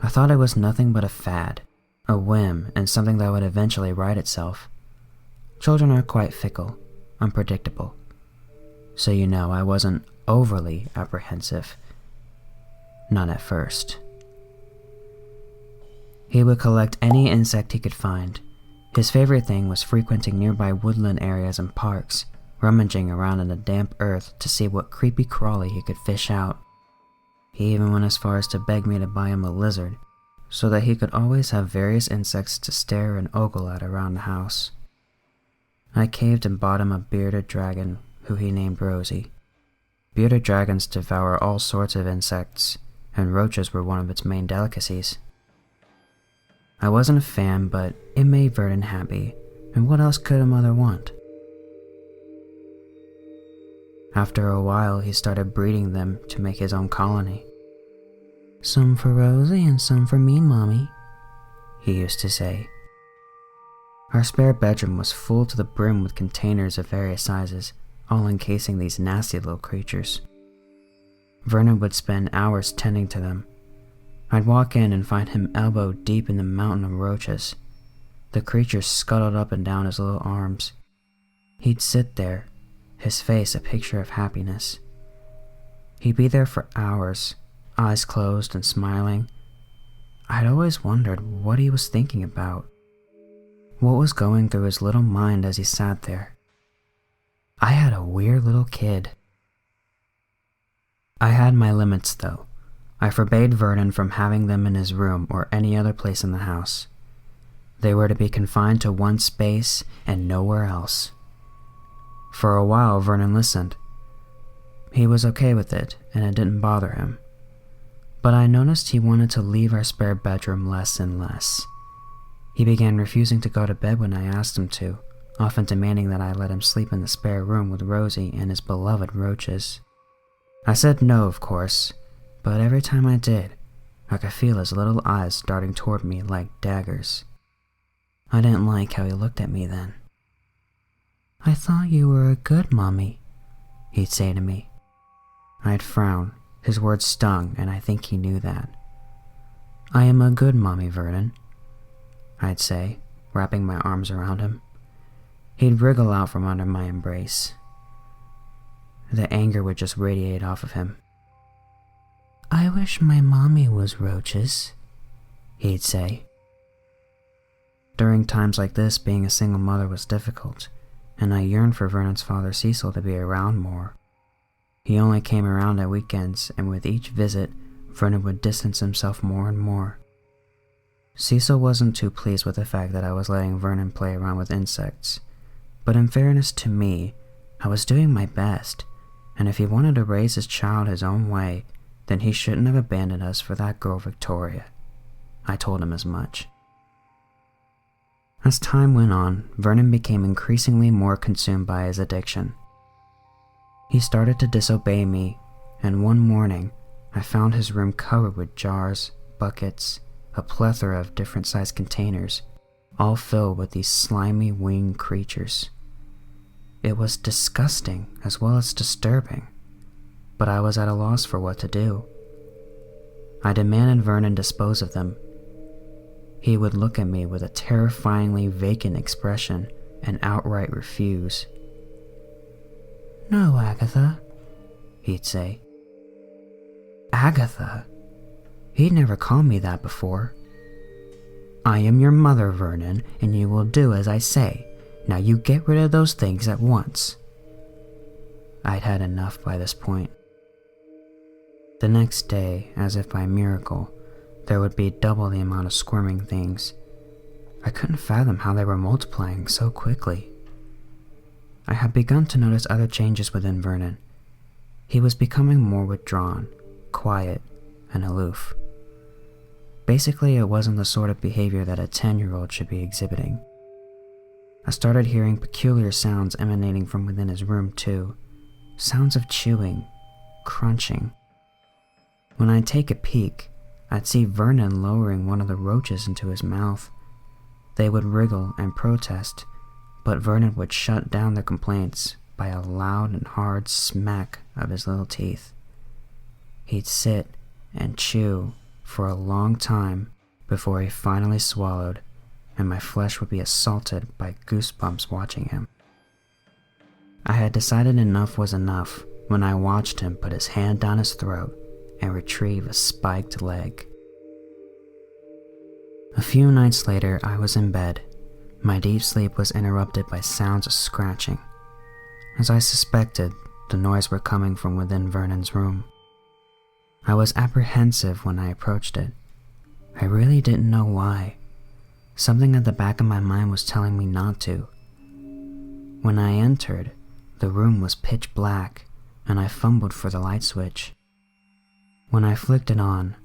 I thought it was nothing but a fad, a whim, and something that would eventually right itself. Children are quite fickle, unpredictable. So I wasn't overly apprehensive. Not at first. He would collect any insect he could find. His favorite thing was frequenting nearby woodland areas and parks, rummaging around in the damp earth to see what creepy crawly he could fish out. He even went as far as to beg me to buy him a lizard, so that he could always have various insects to stare and ogle at around the house. I caved and bought him a bearded dragon, who he named Rosie. Bearded dragons devour all sorts of insects, and roaches were one of its main delicacies. I wasn't a fan, but it made Vernon happy, and what else could a mother want? After a while, he started breeding them to make his own colony. Some for Rosie and some for me, Mommy, he used to say. Our spare bedroom was full to the brim with containers of various sizes, all encasing these nasty little creatures. Vernon would spend hours tending to them. I'd walk in and find him elbow deep in the mountain of roaches. The creatures scuttled up and down his little arms. He'd sit there, his face a picture of happiness. He'd be there for hours, eyes closed and smiling. I'd always wondered what he was thinking about. What was going through his little mind as he sat there? I had a weird little kid. I had my limits, though. I forbade Vernon from having them in his room or any other place in the house. They were to be confined to one space and nowhere else. For a while, Vernon listened. He was okay with it, and it didn't bother him. But I noticed he wanted to leave our spare bedroom less and less. He began refusing to go to bed when I asked him to, often demanding that I let him sleep in the spare room with Rosie and his beloved roaches. I said no, of course, but every time I did, I could feel his little eyes darting toward me like daggers. I didn't like how he looked at me then. "I thought you were a good mommy," he'd say to me. I'd frown. His words stung, and I think he knew that. "I am a good mommy, Vernon," I'd say, wrapping my arms around him. He'd wriggle out from under my embrace. The anger would just radiate off of him. "I wish my mommy was roaches," he'd say. During times like this, being a single mother was difficult, and I yearned for Vernon's father Cecil to be around more. He only came around at weekends, and with each visit, Vernon would distance himself more and more. Cecil wasn't too pleased with the fact that I was letting Vernon play around with insects, but in fairness to me, I was doing my best, and if he wanted to raise his child his own way, then he shouldn't have abandoned us for that girl Victoria. I told him as much. As time went on, Vernon became increasingly more consumed by his addiction. He started to disobey me, and one morning, I found his room covered with jars, buckets, a plethora of different sized containers, all filled with these slimy winged creatures. It was disgusting as well as disturbing, but I was at a loss for what to do. I demanded Vernon dispose of them. He would look at me with a terrifyingly vacant expression and outright refuse. "No, Agatha," he'd say. Agatha? He'd never called me that before. "I am your mother, Vernon, and you will do as I say. Now you get rid of those things at once." I'd had enough by this point. The next day, as if by miracle, there would be double the amount of squirming things. I couldn't fathom how they were multiplying so quickly. I had begun to notice other changes within Vernon. He was becoming more withdrawn, quiet, and aloof. Basically, it wasn't the sort of behavior that a 10-year-old should be exhibiting. I started hearing peculiar sounds emanating from within his room too. Sounds of chewing, crunching. When I'd take a peek, I'd see Vernon lowering one of the roaches into his mouth. They would wriggle and protest, but Vernon would shut down their complaints by a loud and hard smack of his little teeth. He'd sit and chew for a long time before he finally swallowed, and my flesh would be assaulted by goosebumps watching him. I had decided enough was enough when I watched him put his hand down his throat and retrieve a spiked leg. A few nights later, I was in bed. My deep sleep was interrupted by sounds of scratching. As I suspected, the noise were coming from within Vernon's room. I was apprehensive when I approached it. I really didn't know why. Something at the back of my mind was telling me not to. When I entered, the room was pitch black, and I fumbled for the light switch. When I flicked it on,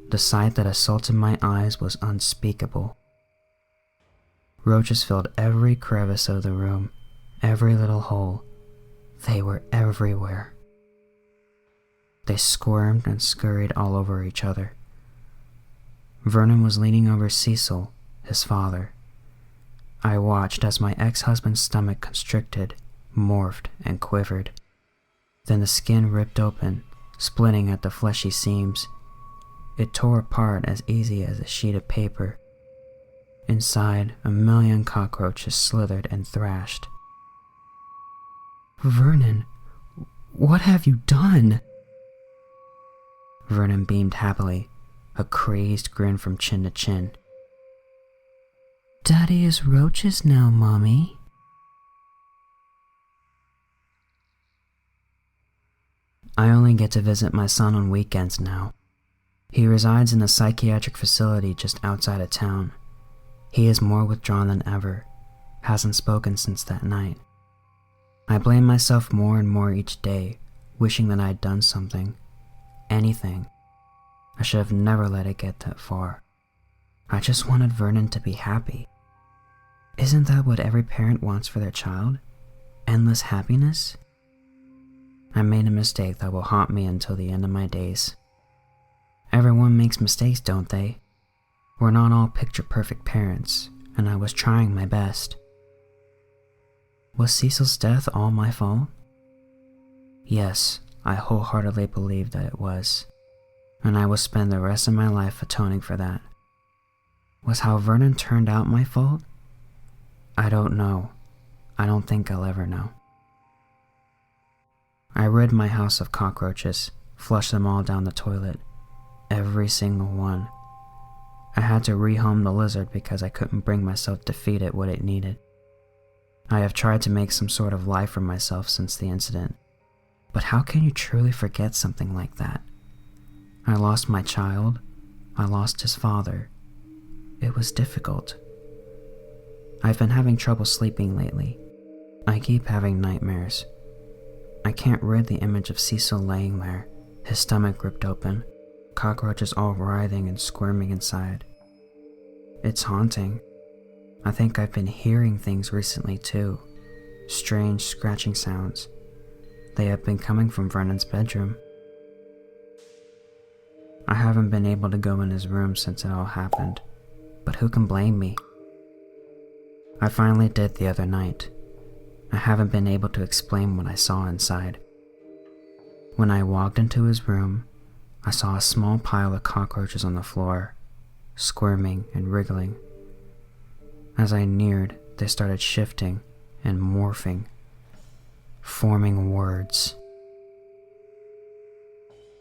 the sight that assaulted my eyes was unspeakable. Roaches filled every crevice of the room, every little hole. They were everywhere. They squirmed and scurried all over each other. Vernon was leaning over Cecil, his father. I watched as my ex-husband's stomach constricted, morphed, and quivered. Then the skin ripped open, splitting at the fleshy seams. It tore apart as easy as a sheet of paper. Inside, a million cockroaches slithered and thrashed. "Vernon, what have you done?" Vernon beamed happily, a crazed grin from chin to chin. "Daddy is roaches now, Mommy." I only get to visit my son on weekends now. He resides in a psychiatric facility just outside of town. He is more withdrawn than ever, hasn't spoken since that night. I blame myself more and more each day, wishing that I'd done something. Anything. I should have never let it get that far. I just wanted Vernon to be happy. Isn't that what every parent wants for their child? Endless happiness? I made a mistake that will haunt me until the end of my days. Everyone makes mistakes, don't they? We're not all picture-perfect parents, and I was trying my best. Was Cecil's death all my fault? Yes, I wholeheartedly believe that it was, and I will spend the rest of my life atoning for that. Was how Vernon turned out my fault? I don't know. I don't think I'll ever know. I rid my house of cockroaches, flushed them all down the toilet. Every single one. I had to rehome the lizard because I couldn't bring myself to feed it what it needed. I have tried to make some sort of life for myself since the incident, but how can you truly forget something like that? I lost my child. I lost his father. It was difficult. I've been having trouble sleeping lately. I keep having nightmares. I can't rid the image of Cecil laying there, his stomach ripped open, cockroaches all writhing and squirming inside. It's haunting. I think I've been hearing things recently too. Strange scratching sounds. They have been coming from Vernon's bedroom. I haven't been able to go in his room since it all happened, but who can blame me? I finally did the other night. I haven't been able to explain what I saw inside. When I walked into his room, I saw a small pile of cockroaches on the floor, squirming and wriggling. As I neared, they started shifting and morphing, forming words.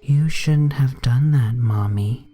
"You shouldn't have done that, Mommy."